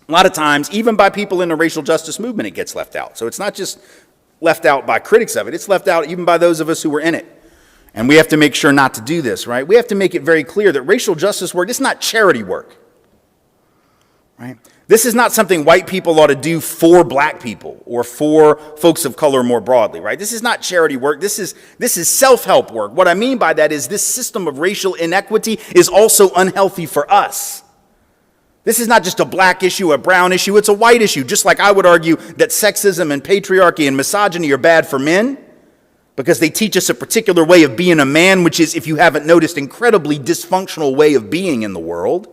A lot of times, even by people in the racial justice movement, it gets left out. So it's not just left out by critics of it. It's left out even by those of us who were in it. And we have to make sure not to do this, right? We have to make it very clear that racial justice work, it's not charity work, right? This is not something white people ought to do for black people or for folks of color more broadly, right? This is not charity work. This is self-help work. What I mean by that is this system of racial inequity is also unhealthy for us. This is not just a black issue, a brown issue, it's a white issue. Just like I would argue that sexism and patriarchy and misogyny are bad for men because they teach us a particular way of being a man, which is, if you haven't noticed, incredibly dysfunctional way of being in the world.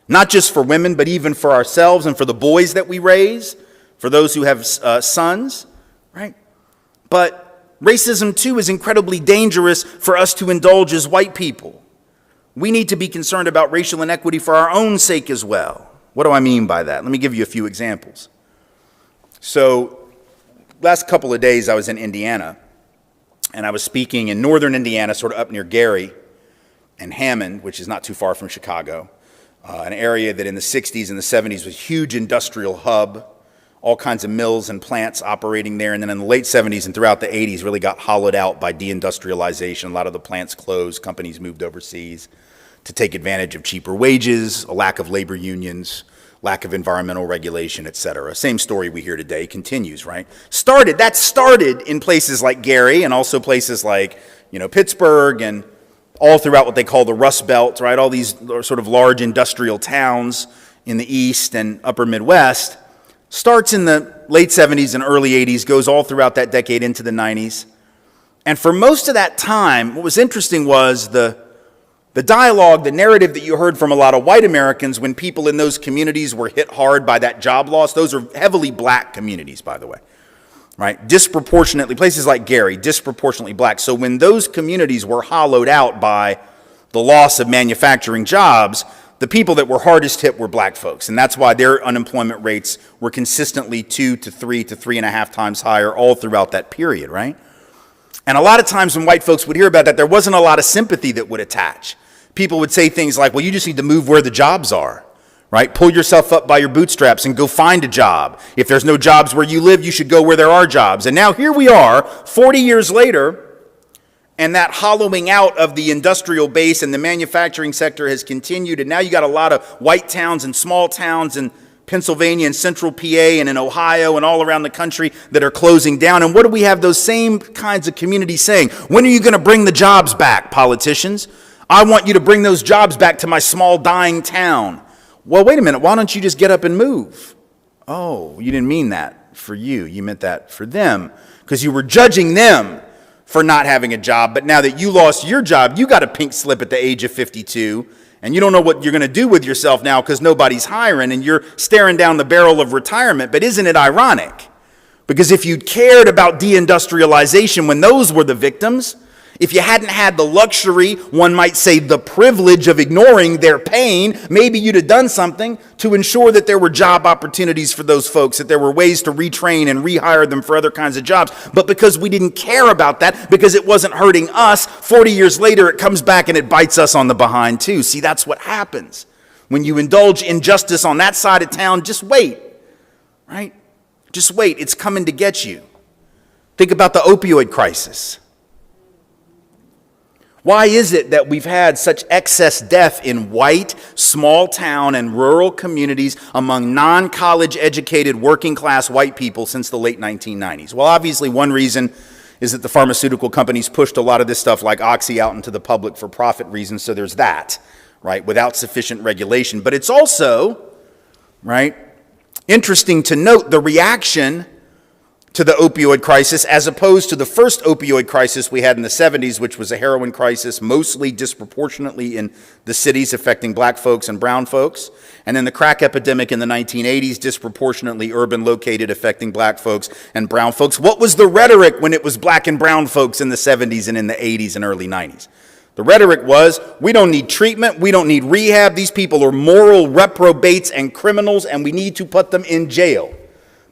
Not just for women, but even for ourselves and for the boys that we raise, for those who have sons, right? But racism, too, is incredibly dangerous for us to indulge as white people. We need to be concerned about racial inequity for our own sake as well. What do I mean by that? Let me give you a few examples. So, last couple of days I was in Indiana, and I was speaking in northern Indiana, sort of up near Gary and Hammond, which is not too far from Chicago. an area that in the 60s and the 70s was a huge industrial hub, all kinds of mills and plants operating there. And then in the late 70s and throughout the 80s really got hollowed out by deindustrialization. A lot of the plants closed, companies moved overseas to take advantage of cheaper wages, a lack of labor unions, lack of environmental regulation, et cetera. Same story we hear today continues, right? That started in places like Gary and also places like, Pittsburgh and all throughout what they call the Rust Belt, right? All these sort of large industrial towns in the East and upper Midwest. Starts in the late 70s and early 80s, goes all throughout that decade into the 90s. And for most of that time, what was interesting was the dialogue, the narrative that you heard from a lot of white Americans when people in those communities were hit hard by that job loss. Those are heavily black communities, by the way, right? Disproportionately, places like Gary, disproportionately black. So when those communities were hollowed out by the loss of manufacturing jobs, the people that were hardest hit were black folks, and that's why their unemployment rates were consistently 2 to 3 to 3.5 times higher all throughout that period, right? And a lot of times when white folks would hear about that, there wasn't a lot of sympathy that would attach. People would say things like, well, you just need to move where the jobs are, right? Pull yourself up by your bootstraps and go find a job. If there's no jobs where you live, you should go where there are jobs. And now here we are, 40 years later, and that hollowing out of the industrial base and the manufacturing sector has continued. And now you got a lot of white towns and small towns in Pennsylvania and central PA and in Ohio and all around the country that are closing down. And what do we have those same kinds of communities saying? When are you going to bring the jobs back, politicians? I want you to bring those jobs back to my small dying town. Well, wait a minute. Why don't you just get up and move? Oh, you didn't mean that for you. You meant that for them because you were judging them for not having a job, but now that you lost your job, you got a pink slip at the age of 52, and you don't know what you're going to do with yourself now because nobody's hiring, and you're staring down the barrel of retirement. But isn't it ironic? Because if you'd cared about deindustrialization when those were the victims, if you hadn't had the luxury, one might say the privilege of ignoring their pain, maybe you'd have done something to ensure that there were job opportunities for those folks, that there were ways to retrain and rehire them for other kinds of jobs. But because we didn't care about that, because it wasn't hurting us, 40 years later it comes back and it bites us on the behind too. See, that's what happens. When you indulge injustice on that side of town, just wait, right? Just wait. It's coming to get you. Think about the opioid crisis. Why is it that we've had such excess death in white, small town, and rural communities among non-college educated working class white people since the late 1990s? Well, obviously one reason is that the pharmaceutical companies pushed a lot of this stuff like Oxy out into the public for profit reasons, so there's that, right, without sufficient regulation. But it's also, right, interesting to note the reaction to the opioid crisis as opposed to the first opioid crisis we had in the 70s, which was a heroin crisis, mostly disproportionately in the cities affecting black folks and brown folks, and then the crack epidemic in the 1980s, disproportionately urban located, affecting black folks and brown folks. What was the rhetoric when it was black and brown folks in the 70s and in the 80s and early 90s? The rhetoric was, we don't need treatment, we don't need rehab, these people are moral reprobates and criminals, and we need to put them in jail.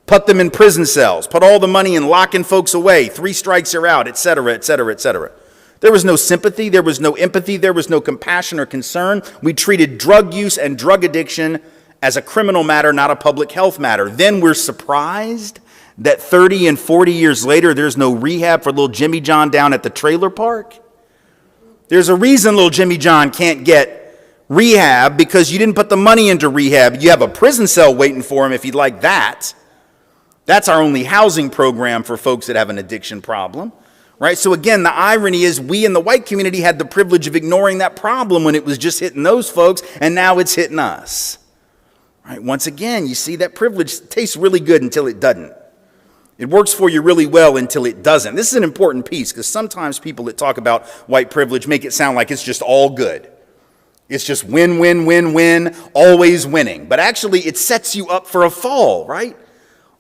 Put them in prison cells, put all the money in locking folks away, 3 strikes are out, et cetera, et cetera, et cetera. There was no sympathy, there was no empathy, there was no compassion or concern. We treated drug use and drug addiction as a criminal matter, not a public health matter. Then we're surprised that 30 and 40 years later, there's no rehab for little Jimmy John down at the trailer park. There's a reason little Jimmy John can't get rehab because you didn't put the money into rehab. You have a prison cell waiting for him if you'd like that. That's our only housing program for folks that have an addiction problem, right? So again, the irony is we in the white community had the privilege of ignoring that problem when it was just hitting those folks, and now it's hitting us, right? Once again, you see that privilege tastes really good until it doesn't. It works for you really well until it doesn't. This is an important piece because sometimes people that talk about white privilege make it sound like it's just all good. It's just win, win, win, win, always winning. But actually, it sets you up for a fall, right?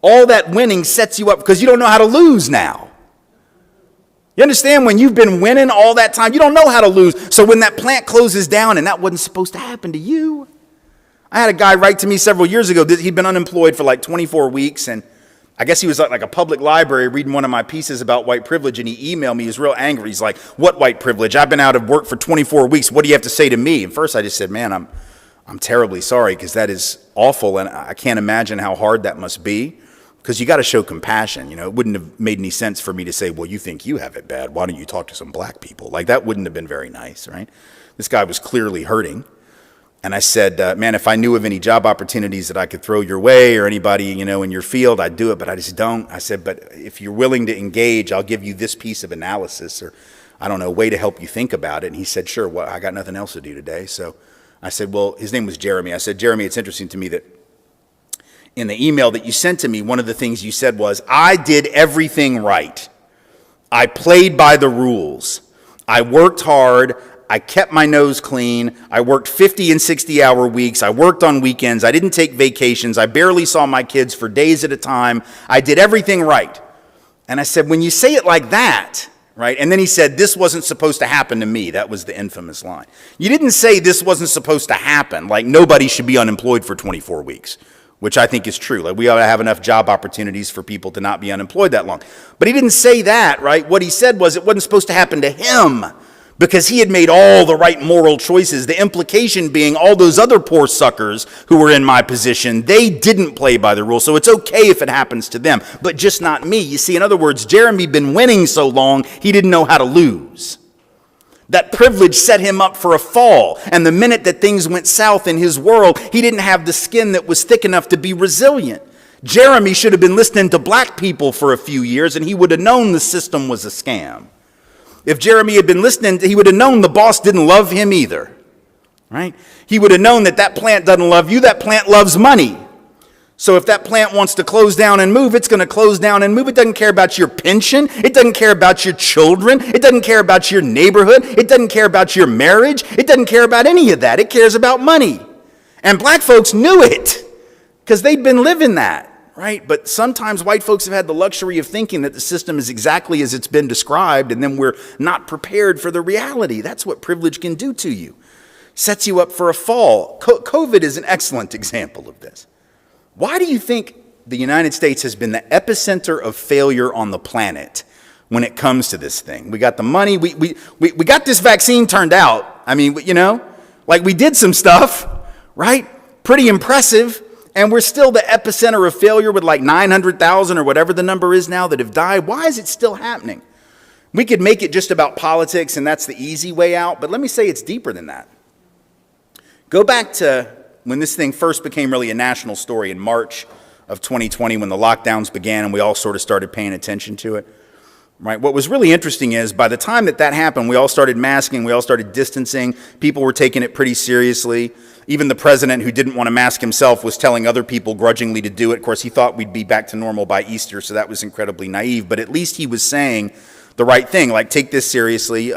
All that winning sets you up because you don't know how to lose now. You understand? When you've been winning all that time, you don't know how to lose. So when that plant closes down, and that wasn't supposed to happen to you. I had a guy write to me several years ago that he'd been unemployed for like 24 weeks, and I guess he was at like a public library reading one of my pieces about white privilege, and he emailed me. He was real angry. He's like, what white privilege? I've been out of work for 24 weeks. What do you have to say to me? And first I just said, man, I'm terribly sorry, because that is awful, and I can't imagine how hard that must be, because you got to show compassion. It wouldn't have made any sense for me to say, well, you think you have it bad, why don't you talk to some black people? Like, that wouldn't have been very nice, right? This guy was clearly hurting. And I said, man, if I knew of any job opportunities that I could throw your way, or anybody, in your field, I'd do it, but I just don't. I said, but if you're willing to engage, I'll give you this piece of analysis, or I don't know, a way to help you think about it. And he said, sure, well, I got nothing else to do today. So I said, well, his name was Jeremy. I said, Jeremy, it's interesting to me that in the email that you sent to me, one of the things you said was, I did everything right. I played by the rules. I worked hard. I kept my nose clean. I worked 50 and 60-hour weeks. I worked on weekends. I didn't take vacations. I barely saw my kids for days at a time. I did everything right. And I said, when you say it like that, right? And then he said, this wasn't supposed to happen to me. That was the infamous line. You didn't say this wasn't supposed to happen, like nobody should be unemployed for 24 weeks, which I think is true. Like, we ought to have enough job opportunities for people to not be unemployed that long. But he didn't say that, right? What he said was it wasn't supposed to happen to him, because he had made all the right moral choices. The implication being all those other poor suckers who were in my position, they didn't play by the rules. So it's okay if it happens to them, but just not me. You see, in other words, Jeremy had been winning so long, he didn't know how to lose. That privilege set him up for a fall. And the minute that things went south in his world, he didn't have the skin that was thick enough to be resilient. Jeremy should have been listening to black people for a few years, and he would have known the system was a scam. If Jeremy had been listening, he would have known the boss didn't love him either, right? He would have known that plant doesn't love you, that plant loves money. So if that plant wants to close down and move, it's going to close down and move. It doesn't care about your pension. It doesn't care about your children. It doesn't care about your neighborhood. It doesn't care about your marriage. It doesn't care about any of that. It cares about money. And black folks knew it because they'd been living that. Right? But sometimes white folks have had the luxury of thinking that the system is exactly as it's been described, and then we're not prepared for the reality. That's what privilege can do to you. Sets you up for a fall. COVID is an excellent example of this. Why do you think the United States has been the epicenter of failure on the planet when it comes to this thing? We got the money. We got this vaccine turned out. I mean, like we did some stuff, right? Pretty impressive. And we're still the epicenter of failure with like 900,000 or whatever the number is now that have died. Why is it still happening? We could make it just about politics, and that's the easy way out. But let me say it's deeper than that. Go back to when this thing first became really a national story in March of 2020, when the lockdowns began and we all sort of started paying attention to it. Right? What was really interesting is by the time that happened, we all started masking, we all started distancing, people were taking it pretty seriously. Even the president, who didn't want to mask himself, was telling other people grudgingly to do it. Of course, he thought we'd be back to normal by Easter, so that was incredibly naive. But at least he was saying the right thing, like take this seriously.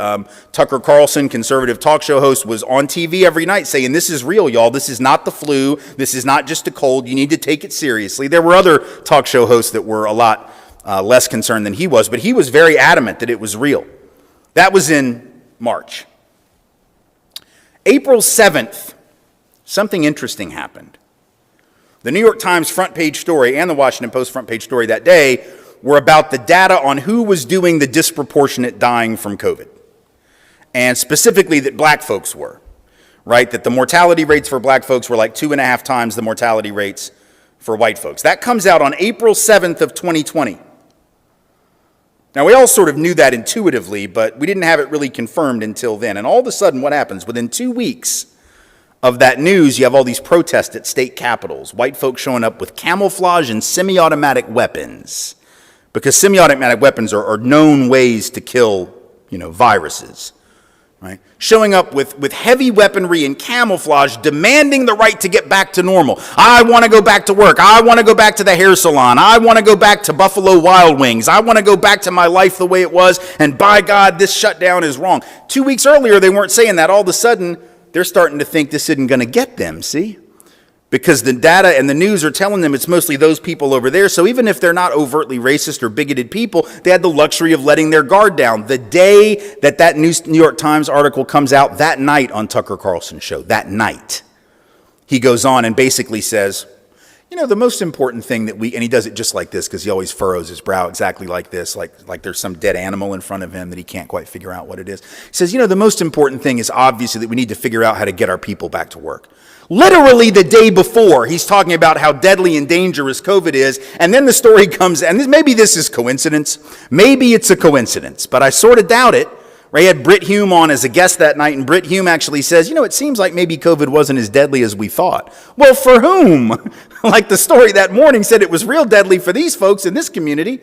Tucker Carlson, conservative talk show host, was on TV every night saying, this is real, y'all. This is not the flu. This is not just a cold. You need to take it seriously. There were other talk show hosts that were a lot less concerned than he was, but he was very adamant that it was real. That was in March. April 7th, something interesting happened. The New York Times front page story and the Washington Post front page story that day were about the data on who was doing the disproportionate dying from COVID. And specifically that black folks were, right? That the mortality rates for black folks were like 2.5 times the mortality rates for white folks. That comes out on April 7th of 2020. Now, we all sort of knew that intuitively, but we didn't have it really confirmed until then. And all of a sudden, what happens? Within 2 weeks of that news, you have all these protests at state capitals, white folks showing up with camouflage and semi-automatic weapons, because semi-automatic weapons are known ways to kill, viruses. Right? Showing up with heavy weaponry and camouflage, demanding the right to get back to normal. I want to go back to work. I want to go back to the hair salon. I want to go back to Buffalo Wild Wings. I want to go back to my life the way it was. And by God, this shutdown is wrong. 2 weeks earlier, they weren't saying that. All of a sudden, they're starting to think this isn't going to get them, see? Because the data and the news are telling them it's mostly those people over there. So even if they're not overtly racist or bigoted people, they had the luxury of letting their guard down. The day that New York Times article comes out, that night on Tucker Carlson's show, that night, he goes on and basically says, You know, the most important thing that and he does it just like this because he always furrows his brow exactly like this, like there's some dead animal in front of him that he can't quite figure out what it is. He says, you know, the most important thing is obviously that we need to figure out how to get our people back to work. Literally the day before, he's talking about how deadly and dangerous COVID is, and then the story comes, and maybe this is coincidence, maybe it's a coincidence, but I sort of doubt it. Ray had Britt Hume on as a guest that night, and Britt Hume actually says, you know, it seems like maybe COVID wasn't as deadly as we thought. Well, for whom? Like the story that morning said it was real deadly for these folks in this community.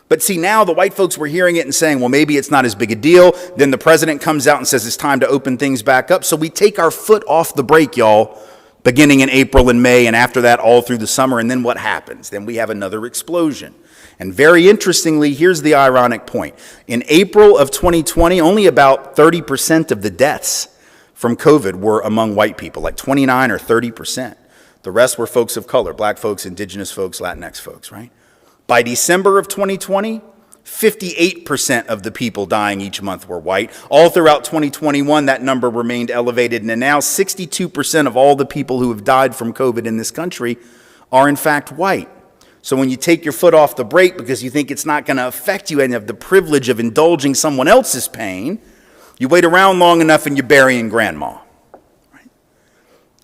But see, now the white folks were hearing it and saying, well, maybe it's not as big a deal. Then the president comes out and says it's time to open things back up. So we take our foot off the brake, y'all, beginning in April and May, and after that all through the summer. And then what happens? Then we have another explosion. And very interestingly, here's the ironic point. In April of 2020, only about 30% of the deaths from COVID were among white people, like 29 or 30%. The rest were folks of color, black folks, indigenous folks, Latinx folks, right? By December of 2020, 58% of the people dying each month were white. All throughout 2021, that number remained elevated, and now 62% of all the people who have died from COVID in this country are in fact white. So when you take your foot off the brake because you think it's not going to affect you and have the privilege of indulging someone else's pain, you wait around long enough and you're burying grandma.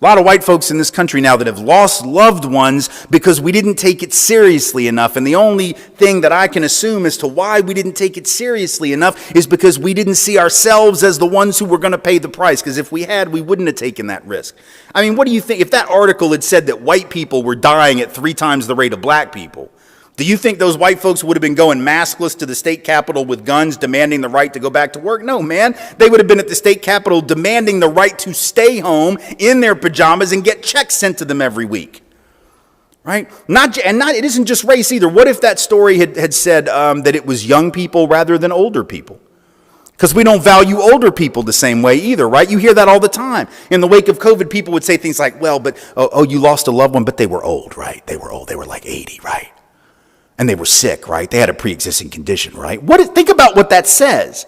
A lot of white folks in this country now that have lost loved ones because we didn't take it seriously enough. And the only thing that I can assume as to why we didn't take it seriously enough is because we didn't see ourselves as the ones who were going to pay the price. Because if we had, we wouldn't have taken that risk. I mean, what do you think? If that article had said that white people were dying at 3 times the rate of black people, do you think those white folks would have been going maskless to the state capitol with guns demanding the right to go back to work? No, man. They would have been at the state capitol demanding the right to stay home in their pajamas and get checks sent to them every week. Right? It isn't just race either. What if that story had said that it was young people rather than older people? Because we don't value older people the same way either, right? You hear that all the time. In the wake of COVID, people would say things like, well, but, you lost a loved one, but they were old, right? They were old. They were like 80, right? And they were sick, right? They had a pre-existing condition, right? Think about what that says.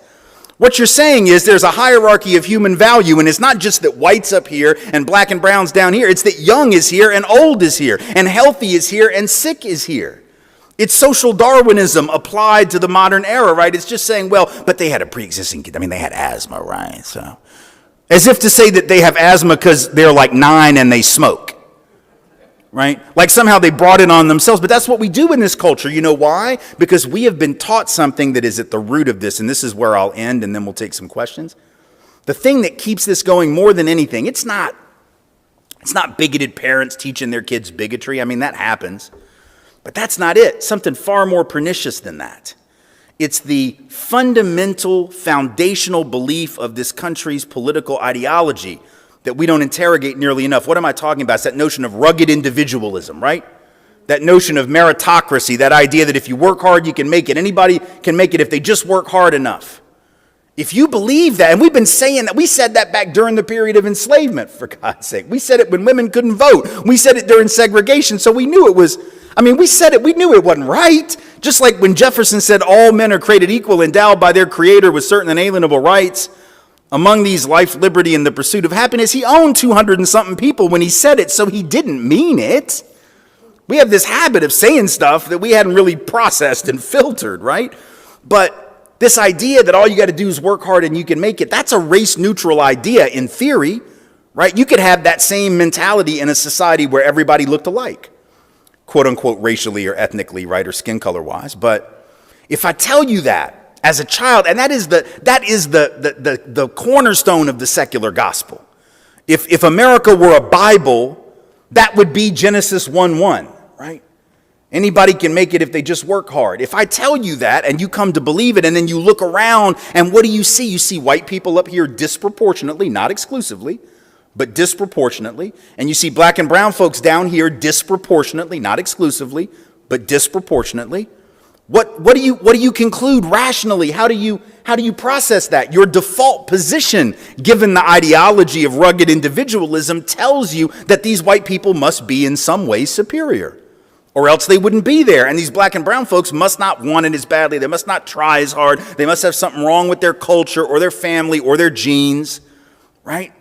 What you're saying is there's a hierarchy of human value, and it's not just that white's up here and black and brown's down here. It's that young is here and old is here, and healthy is here and sick is here. It's social Darwinism applied to the modern era, right? It's just saying, well, but they had a pre-existing, they had asthma, right? So, as if to say that they have asthma because they're like 9 and they smoke. Right? Like somehow they brought it on themselves. But that's what we do in this culture. You know why? Because we have been taught something that is at the root of this. And this is where I'll end, and then we'll take some questions. The thing that keeps this going more than anything, it's not bigoted parents teaching their kids bigotry. I mean, that happens. But that's not it. Something far more pernicious than that. It's the fundamental, foundational belief of this country's political ideology that we don't interrogate nearly enough. What am I talking about? It's that notion of rugged individualism, right? That notion of meritocracy, that idea that if you work hard, you can make it. Anybody can make it if they just work hard enough. If you believe that, and we've been saying that, we said that back during the period of enslavement, for God's sake. We said it when women couldn't vote. We said it during segregation, so we knew it was, we said it, we knew it wasn't right. Just like when Jefferson said all men are created equal, endowed by their creator with certain inalienable rights. Among these, life, liberty, and the pursuit of happiness. He owned 200 and something people when he said it, so he didn't mean it. We have this habit of saying stuff that we hadn't really processed and filtered, right? But this idea that all you got to do is work hard and you can make it, that's a race-neutral idea in theory, right? You could have that same mentality in a society where everybody looked alike, quote-unquote racially or ethnically, right, or skin color-wise. But if I tell you that, as a child, and that is the cornerstone of the secular gospel. If America were a Bible, that would be Genesis 1:1, right? Anybody can make it if they just work hard. If I tell you that and you come to believe it and then you look around and what do you see? You see white people up here disproportionately, not exclusively, but disproportionately. And you see black and brown folks down here disproportionately, not exclusively, but disproportionately. What do you conclude rationally? How do you process that? Your default position, given the ideology of rugged individualism, tells you that these white people must be in some way superior, or else they wouldn't be there. And these black and brown folks must not want it as badly. They must not try as hard. They must have something wrong with their culture or their family or their genes, right?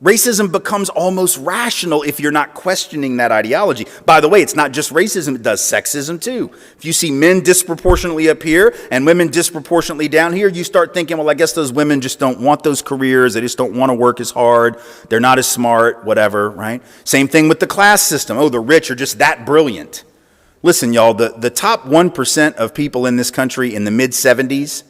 Racism becomes almost rational if you're not questioning that ideology. By the way, it's not just racism, it does sexism too. If you see men disproportionately up here and women disproportionately down here, you start thinking, well, I guess those women just don't want those careers. They just don't want to work as hard. They're not as smart, whatever, right? Same thing with the class system. Oh, the rich are just that brilliant. Listen, y'all, the top 1% of people in this country in the mid-'70s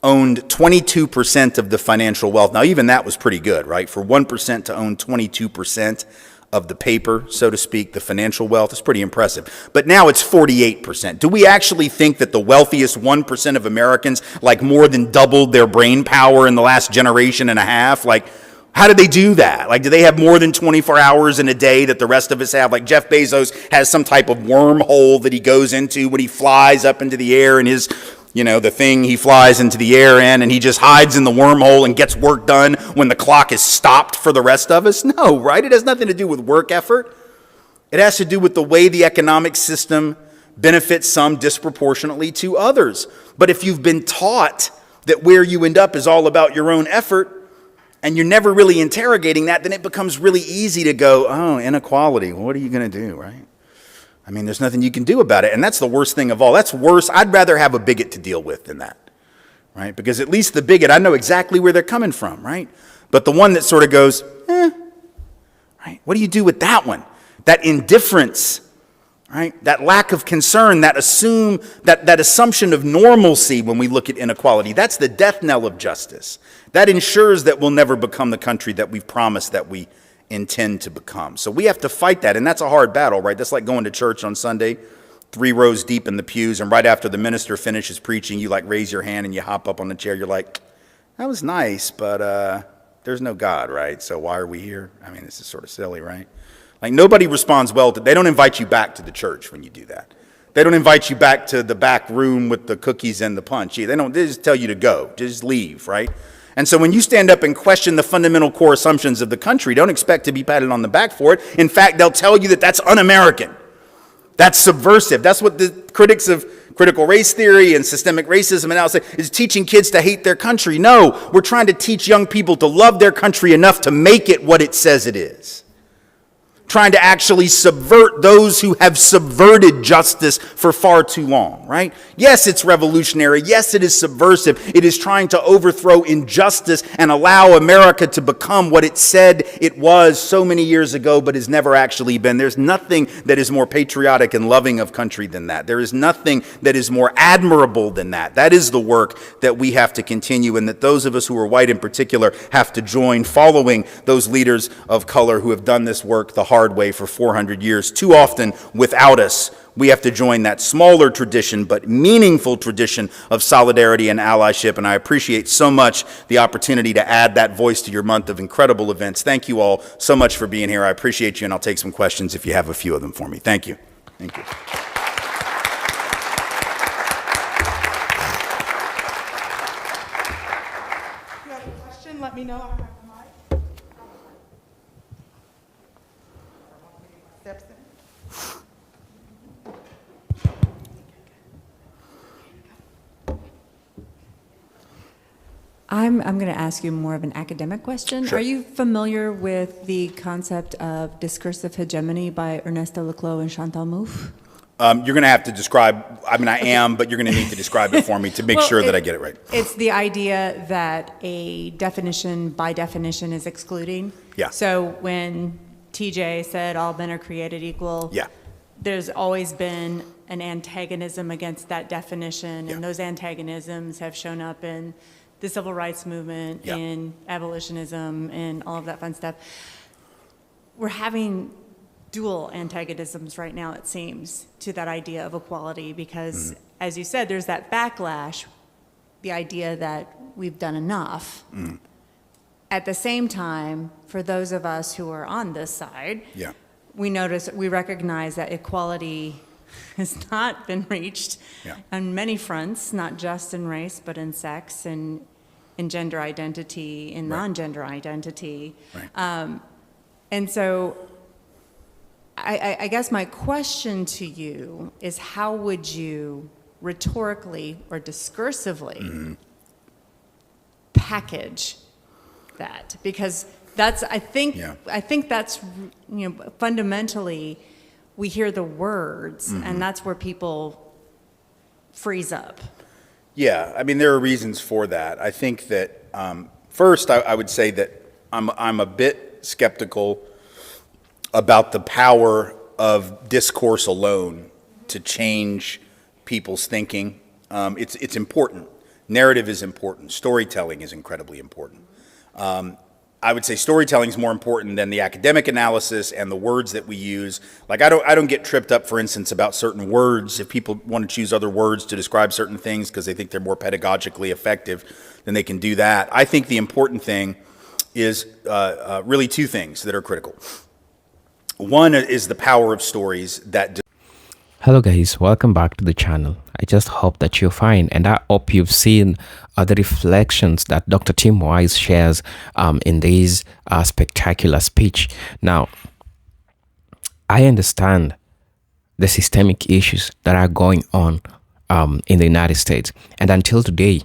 owned 22% of the financial wealth. Now, even that was pretty good, right? For 1% to own 22% of the paper, so to speak, the financial wealth is pretty impressive. But now it's 48%. Do we actually think that the wealthiest 1% of Americans, like, more than doubled their brain power in the last generation and a half? Like, how did they do that? Like, do they have more than 24 hours in a day that the rest of us have? Like, Jeff Bezos has some type of wormhole that he goes into when he flies up into the air in his, the thing he flies into the air in, and he just hides in the wormhole and gets work done when the clock is stopped for the rest of us? No, right? It has nothing to do with work effort. It has to do with the way the economic system benefits some disproportionately to others. But if you've been taught that where you end up is all about your own effort, and you're never really interrogating that, then it becomes really easy to go, oh, inequality, what are you going to do, right? I mean, there's nothing you can do about it. And that's the worst thing of all. That's worse. I'd rather have a bigot to deal with than that, right? Because at least the bigot, I know exactly where they're coming from, right? But the one that sort of goes, right? What do you do with that one? That indifference, right? That lack of concern, that assumption of normalcy when we look at inequality, that's the death knell of justice. That ensures that we'll never become the country that we've promised that we intend to become. So we have to fight that, and that's a hard battle, right? That's like going to church on Sunday, 3 rows deep in the pews, and right after the minister finishes preaching, you like raise your hand and you hop up on the chair. You're like, that was nice, but there's no God, right? So why are we here? I mean, this is sort of silly, right? Like, nobody responds well to, they don't invite you back to the church when you do that. They don't invite you back to the back room with the cookies and the punch. They just tell you to go, just leave, right? And so when you stand up and question the fundamental core assumptions of the country, don't expect to be patted on the back for it. In fact, they'll tell you that that's un-American. That's subversive. That's what the critics of critical race theory and systemic racism and now say is teaching kids to hate their country. No, we're trying to teach young people to love their country enough to make it what it says it is. Trying to actually subvert those who have subverted justice for far too long, right? Yes, it's revolutionary. Yes, it is subversive. It is trying to overthrow injustice and allow America to become what it said it was so many years ago, but has never actually been. There's nothing that is more patriotic and loving of country than that. There is nothing that is more admirable than that. That is the work that we have to continue, and that those of us who are white in particular have to join, following those leaders of color who have done this work the hard way for 400 years. Too often, without us, we have to join that smaller tradition but meaningful tradition of solidarity and allyship, and I appreciate so much the opportunity to add that voice to your month of incredible events. Thank you all so much for being here. I appreciate you, and I'll take some questions if you have a few of them for me. Thank you. Thank you. If you have a question, let me know. I'm going to ask you more of an academic question. Sure. Are you familiar with the concept of discursive hegemony by Ernesto Laclau and Chantal Mouffe? You're going to have to describe, I mean, I am, but you're going to need to describe it for me to make sure that I get it right. It's the idea that a definition by definition is excluding. Yeah. So when TJ said all men are created equal, Yeah. there's always been an antagonism against that definition, and those antagonisms have shown up in the civil rights movement, in abolitionism, and all of that fun stuff. We're having dual antagonisms right now, it seems, to that idea of equality, because, as you said, there's that backlash, the idea that we've done enough. At the same time, for those of us who are on this side, we recognize that equality has not been reached on many fronts, not just in race, but in sex and in gender identity, in non-gender identity. And so I guess my question to you is, how would you rhetorically or discursively package that? Because That's, I think, Yeah. I think that's, fundamentally, we hear the words, and that's where people freeze up. Yeah, I mean, there are reasons for that. I think that first, I would say that I'm a bit skeptical about the power of discourse alone to change people's thinking. It's important. Narrative is important. Storytelling is incredibly important. I would say storytelling is more important than the academic analysis and the words that we use. Like I don't get tripped up, for instance, about certain words. If people want to choose other words to describe certain things because they think they're more pedagogically effective, then they can do that. I think the important thing is really two things that are critical. One is the power of stories that. Hello guys, welcome back to the channel. I just hope that you're fine, and I hope you've seen the reflections that Dr. Tim Wise shares in this spectacular speech. Now, I understand the systemic issues that are going on in the United States, and until today,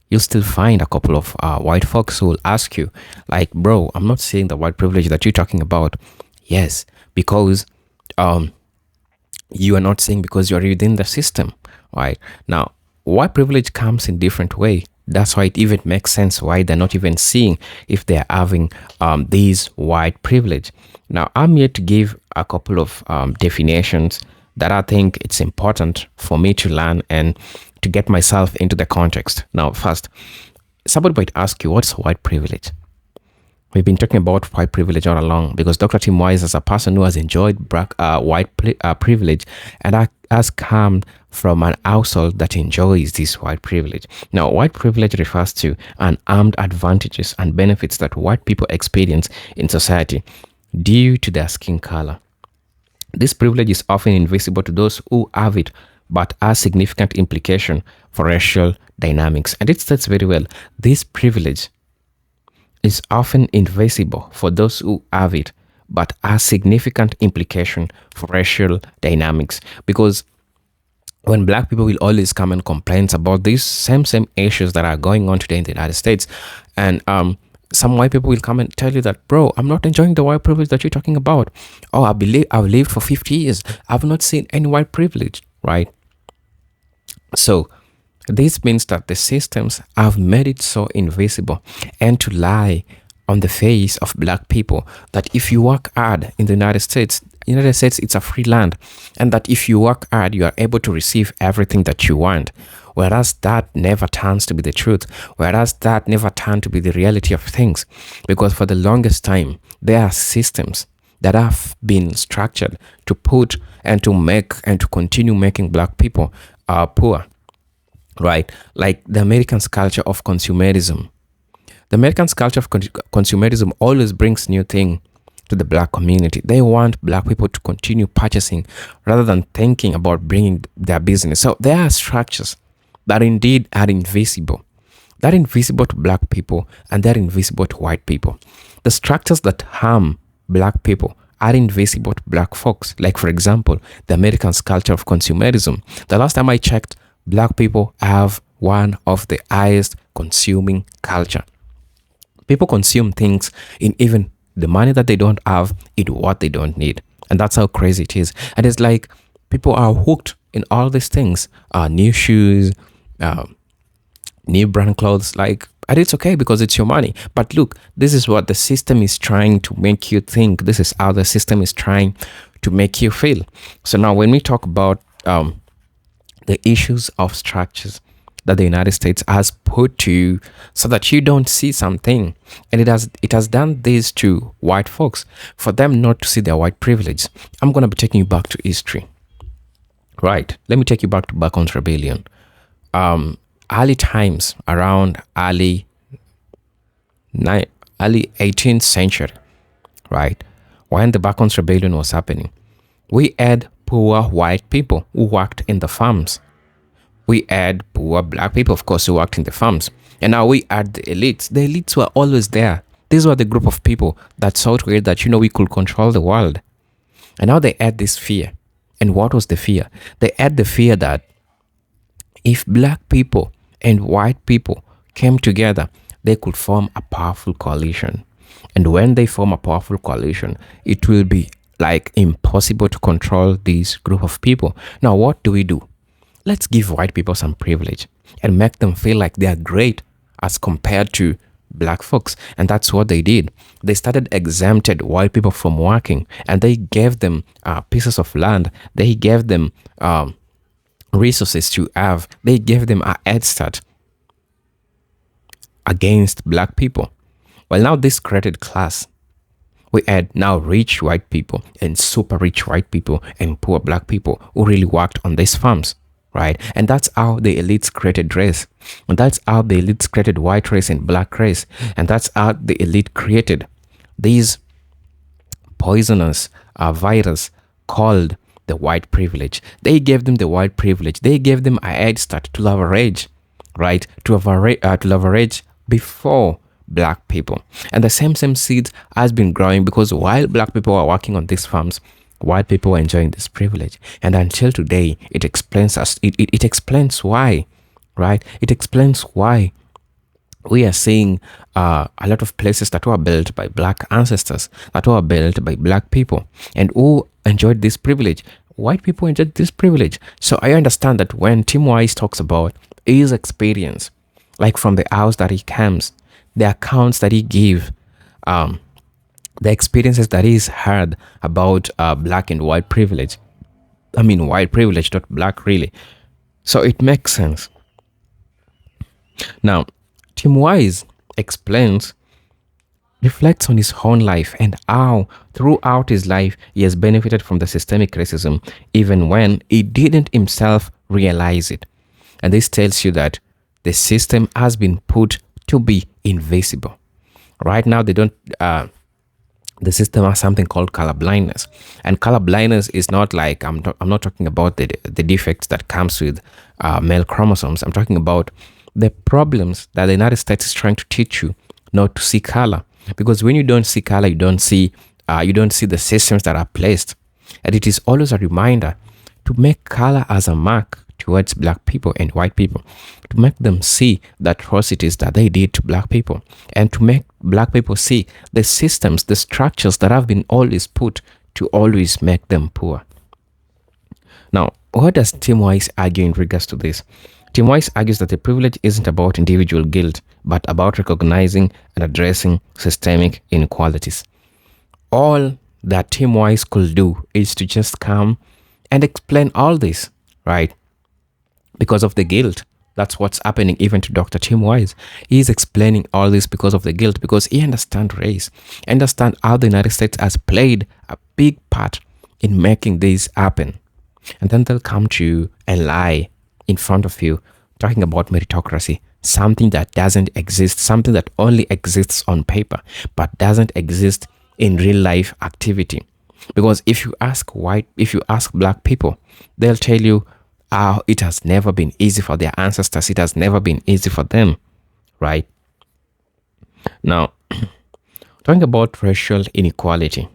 you'll still find a couple of white folks who will ask you, like, bro, I'm not seeing the white privilege that you're talking about. Yes, because you are not saying because you're within the system, right? Now, white privilege comes in different way. That's why it even makes sense why they're not even seeing if they're having these white privilege. Now, I'm here to give a couple of definitions that I think it's important for me to learn and to get myself into the context. Now, first, somebody might ask you, what's white privilege? We've been talking about white privilege all along because Dr. Tim Wise, as a person who has enjoyed white privilege and has come from an household that enjoys this white privilege. Now, white privilege refers to unarmed advantages and benefits that white people experience in society due to their skin color. This privilege is often invisible to those who have it, but has significant implication for racial dynamics. And it states very well, this privilege is often invisible for those who have it, but has significant implication for racial dynamics. Because when black people will always come and complain about these same issues that are going on today in the United States, and some white people will come and tell you that, bro, I'm not enjoying the white privilege that you're talking about. Oh, I've lived for 50 years. I've not seen any white privilege, right? So this means that the systems have made it so invisible and to lie on the face of black people that if you work hard in the United States, it's a free land, and that if you work hard, you are able to receive everything that you want. Whereas that never turns to be the truth. Whereas that never turned to be the reality of things. Because for the longest time, there are systems that have been structured to put and to make and to continue making black people poor. Right? Like the American culture of consumerism. The American culture of consumerism always brings new thing to the black community. They want black people to continue purchasing rather than thinking about bringing their business. So there are structures that indeed are invisible. They're invisible to black people and they're invisible to white people. The structures that harm black people are invisible to black folks. Like, for example, the American culture of consumerism. The last time I checked, black people have one of the highest consuming culture. People consume things in even the money that they don't have, in what they don't need. And that's how crazy it is. And it's like people are hooked in all these things. New shoes, new brand clothes, and it's okay because it's your money. But look, this is what the system is trying to make you think. This is how the system is trying to make you feel. So now when we talk about the issues of structures that the United States has put to you so that you don't see something. And it has done this to white folks for them not to see their white privilege. I'm going to be taking you back to history. Right. Let me take you back to Bacon's Rebellion. Early times, around early 18th century, right? When the Bacon's Rebellion was happening, we had poor white people who worked in the farms. We had poor black people, of course, who worked in the farms. And now we had the elites. The elites were always there. These were the group of people that saw to it that, we could control the world. And now they had this fear. And what was the fear? They had the fear that if black people and white people came together, they could form a powerful coalition. And when they form a powerful coalition, it will be like impossible to control this group of people. Now, what do we do? Let's give white people some privilege and make them feel like they are great as compared to black folks. And that's what they did. They started exempted white people from working, and they gave them pieces of land. They gave them resources to have. They gave them a head start against black people. Well, now this created class. We had now rich white people and super rich white people and poor black people who really worked on these farms, right? And that's how the elites created race. And that's how the elites created white race and black race. And that's how the elite created these poisonous virus called the white privilege. They gave them the white privilege. They gave them a head start to leverage, right? To leverage before black people. And the same seed has been growing, because while black people are working on these farms, white people are enjoying this privilege. And until today, it explains it explains why, right? It explains why we are seeing a lot of places that were built by black ancestors, that were built by black people, and who enjoyed this privilege. White people enjoyed this privilege. So I understand that when Tim Wise talks about his experience, like from the house that he comes, the accounts that he gives, the experiences that he's heard about black and white privilege. I mean, white privilege, not black, really. So it makes sense. Now, Tim Wise reflects on his own life and how throughout his life he has benefited from the systemic racism, even when he didn't himself realize it. And this tells you that the system has been put to be invisible. Right now, they don't. The system has something called color blindness, and color blindness is not like I'm not talking about the defects that comes with male chromosomes. I'm talking about the problems that the United States is trying to teach you not to see color, because when you don't see color, you don't see the systems that are placed, and it is always a reminder to make color as a mark towards black people and white people, to make them see the atrocities that they did to black people, and to make black people see the systems, the structures that have been always put to always make them poor. Now, what does Tim Wise argue in regards to this? Tim Wise argues that the privilege isn't about individual guilt, but about recognizing and addressing systemic inequalities. All that Tim Wise could do is to just come and explain all this, right? Because of the guilt. That's what's happening even to Dr. Tim Wise. He's explaining all this because of the guilt, because he understands race, understands how the United States has played a big part in making this happen. And then they'll come to you and lie in front of you, talking about meritocracy, something that doesn't exist, something that only exists on paper, but doesn't exist in real life activity. Because if you ask black people, they'll tell you, it has never been easy for their ancestors. It has never been easy for them, right? Now, talking about racial inequality,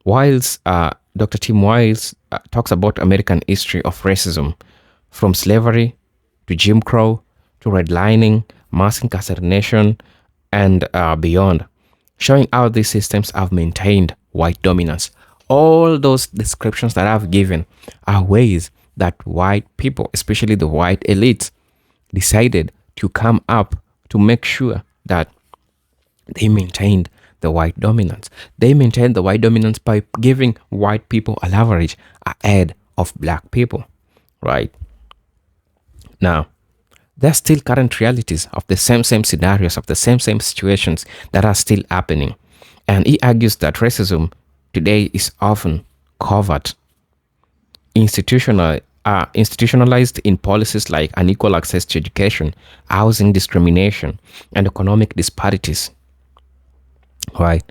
whilst Dr. Tim Wise talks about American history of racism, from slavery to Jim Crow to redlining, mass incarceration, and beyond, showing how these systems have maintained white dominance. All those descriptions that I've given are ways that white people, especially the white elites, decided to come up to make sure that they maintained the white dominance. They maintained the white dominance by giving white people a leverage ahead of black people, right? Now, there's still current realities of the same scenarios, of the same situations that are still happening. And he argues that racism today is often covert, institutionalized in policies like unequal access to education, housing discrimination, and economic disparities. Right?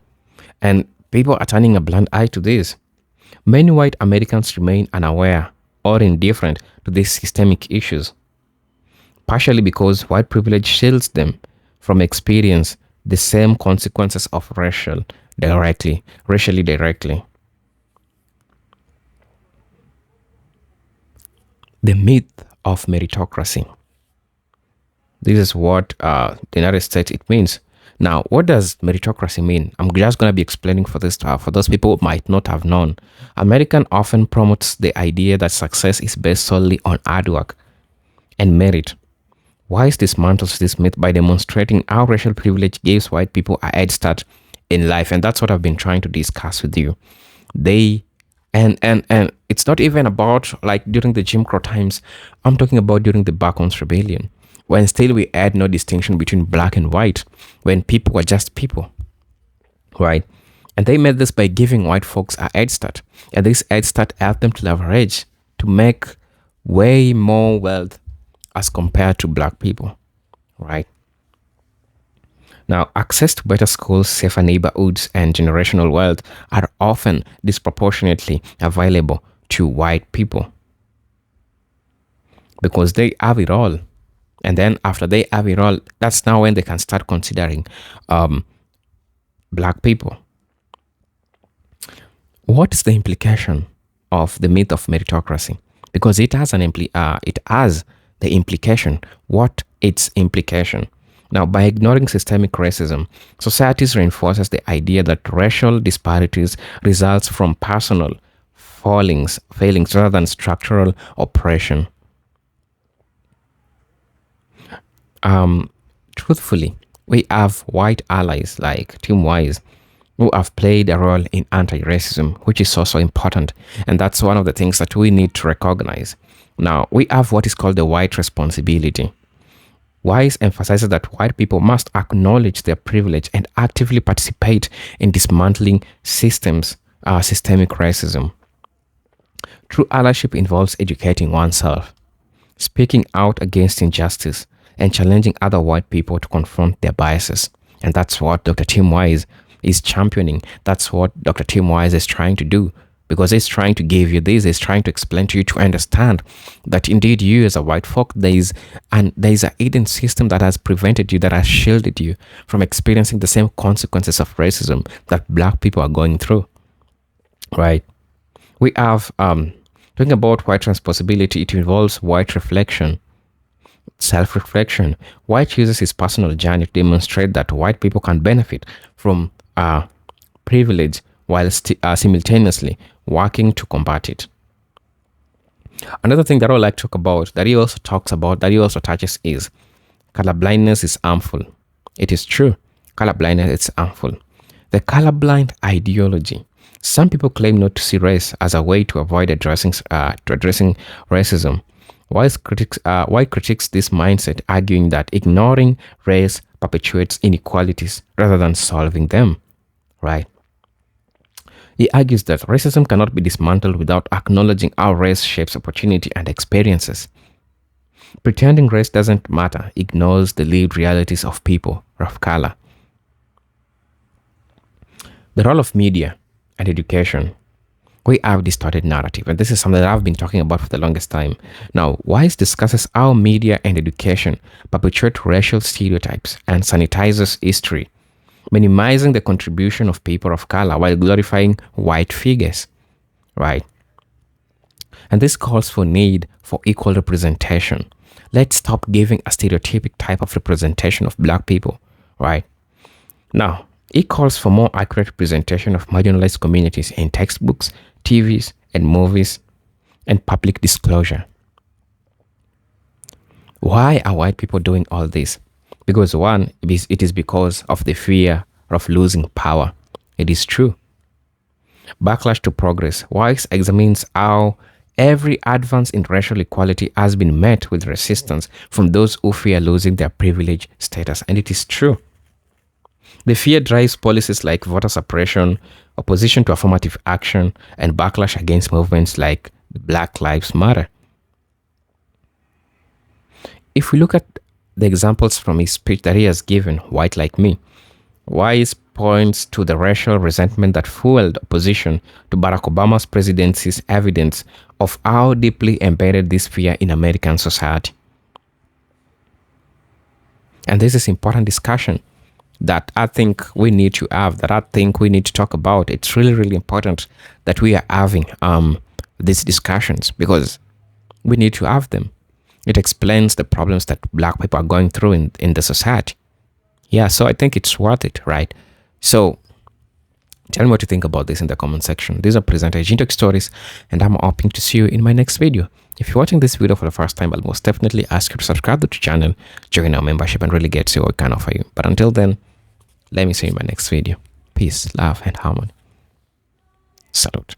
And people are turning a blind eye to this. Many white Americans remain unaware or indifferent to these systemic issues, partially because white privilege shields them from experience the same consequences of racially directly. The myth of meritocracy. This is what the United States it means. Now, what does meritocracy mean? I'm just going to be explaining for this for those people who might not have known. American often promotes the idea that success is based solely on hard work and merit. Wise dismantles this myth by demonstrating how racial privilege gives white people a head start in life, and that's what I've been trying to discuss with you. They and it's not even about like during the Jim Crow times. I'm talking about during the Backlash Rebellion, when still we had no distinction between black and white, when people were just people, right? And they made this by giving white folks a head start, and this head start helped them to leverage to make way more wealth as compared to black people, right? Now, access to better schools, safer neighborhoods, and generational wealth are often disproportionately available to white people because they have it all. And then after they have it all, that's now when they can start considering black people. What is the implication of the myth of meritocracy? Because it has the implication. What its implication? Now, by ignoring systemic racism, societies reinforces the idea that racial disparities results from personal failings rather than structural oppression. Truthfully, we have white allies like Tim Wise who have played a role in anti-racism, which is also important, and that's one of the things that we need to recognize. Now, we have what is called the white responsibility. Wise emphasizes that white people must acknowledge their privilege and actively participate in dismantling systemic racism. True allyship involves educating oneself, speaking out against injustice, and challenging other white people to confront their biases. And that's what Dr. Tim Wise is championing. That's what Dr. Tim Wise is trying to do, because he's trying to give you this, he's trying to explain to you to understand that indeed you as a white folk, there is a hidden system that has prevented you, that has shielded you from experiencing the same consequences of racism that black people are going through, right? We have, talking about white responsibility, it involves white reflection, self-reflection. White uses his personal journey to demonstrate that white people can benefit from privilege while simultaneously working to combat it. Another thing that I would like to talk about, that he also talks about, that he also touches, is colorblindness is harmful. It is true. Colorblindness is harmful. The colorblind ideology. Some people claim not to see race as a way to avoid addressing racism. White critics this mindset, arguing that ignoring race perpetuates inequalities rather than solving them, right? He argues that racism cannot be dismantled without acknowledging how race shapes opportunity and experiences. Pretending race doesn't matter ignores the lived realities of people of color. The role of media and education. We have distorted narrative, and this is something that I've been talking about for the longest time. Now, Wise discusses how media and education perpetuate racial stereotypes and sanitizes history, minimizing the contribution of people of color while glorifying white figures, right? And this calls for need for equal representation. Let's stop giving a stereotypic type of representation of black people, right? Now, it calls for more accurate representation of marginalized communities in textbooks, TVs, and movies, and public disclosure. Why are white people doing all this? Because one, it is because of the fear of losing power. It is true. Backlash to progress. Wise examines how every advance in racial equality has been met with resistance from those who fear losing their privileged status. And it is true. The fear drives policies like voter suppression, opposition to affirmative action, and backlash against movements like Black Lives Matter. If we look at the examples from his speech that he has given, White Like Me, Wise points to the racial resentment that fueled opposition to Barack Obama's presidency's evidence of how deeply embedded this fear in American society. And this is important discussion that I think we need to have, that I think we need to talk about. It's really, really important that we are having these discussions, because we need to have them. It explains the problems that black people are going through in the society. Yeah, so I think it's worth it, right? So tell me what you think about this in the comment section. These are present Agent stories, and I'm hoping to see you in my next video. If you're watching this video for the first time, I'll most definitely ask you to subscribe to the channel, join our membership, and really get to see what we can offer you. But until then, let me see you in my next video. Peace, love, and harmony. Salute.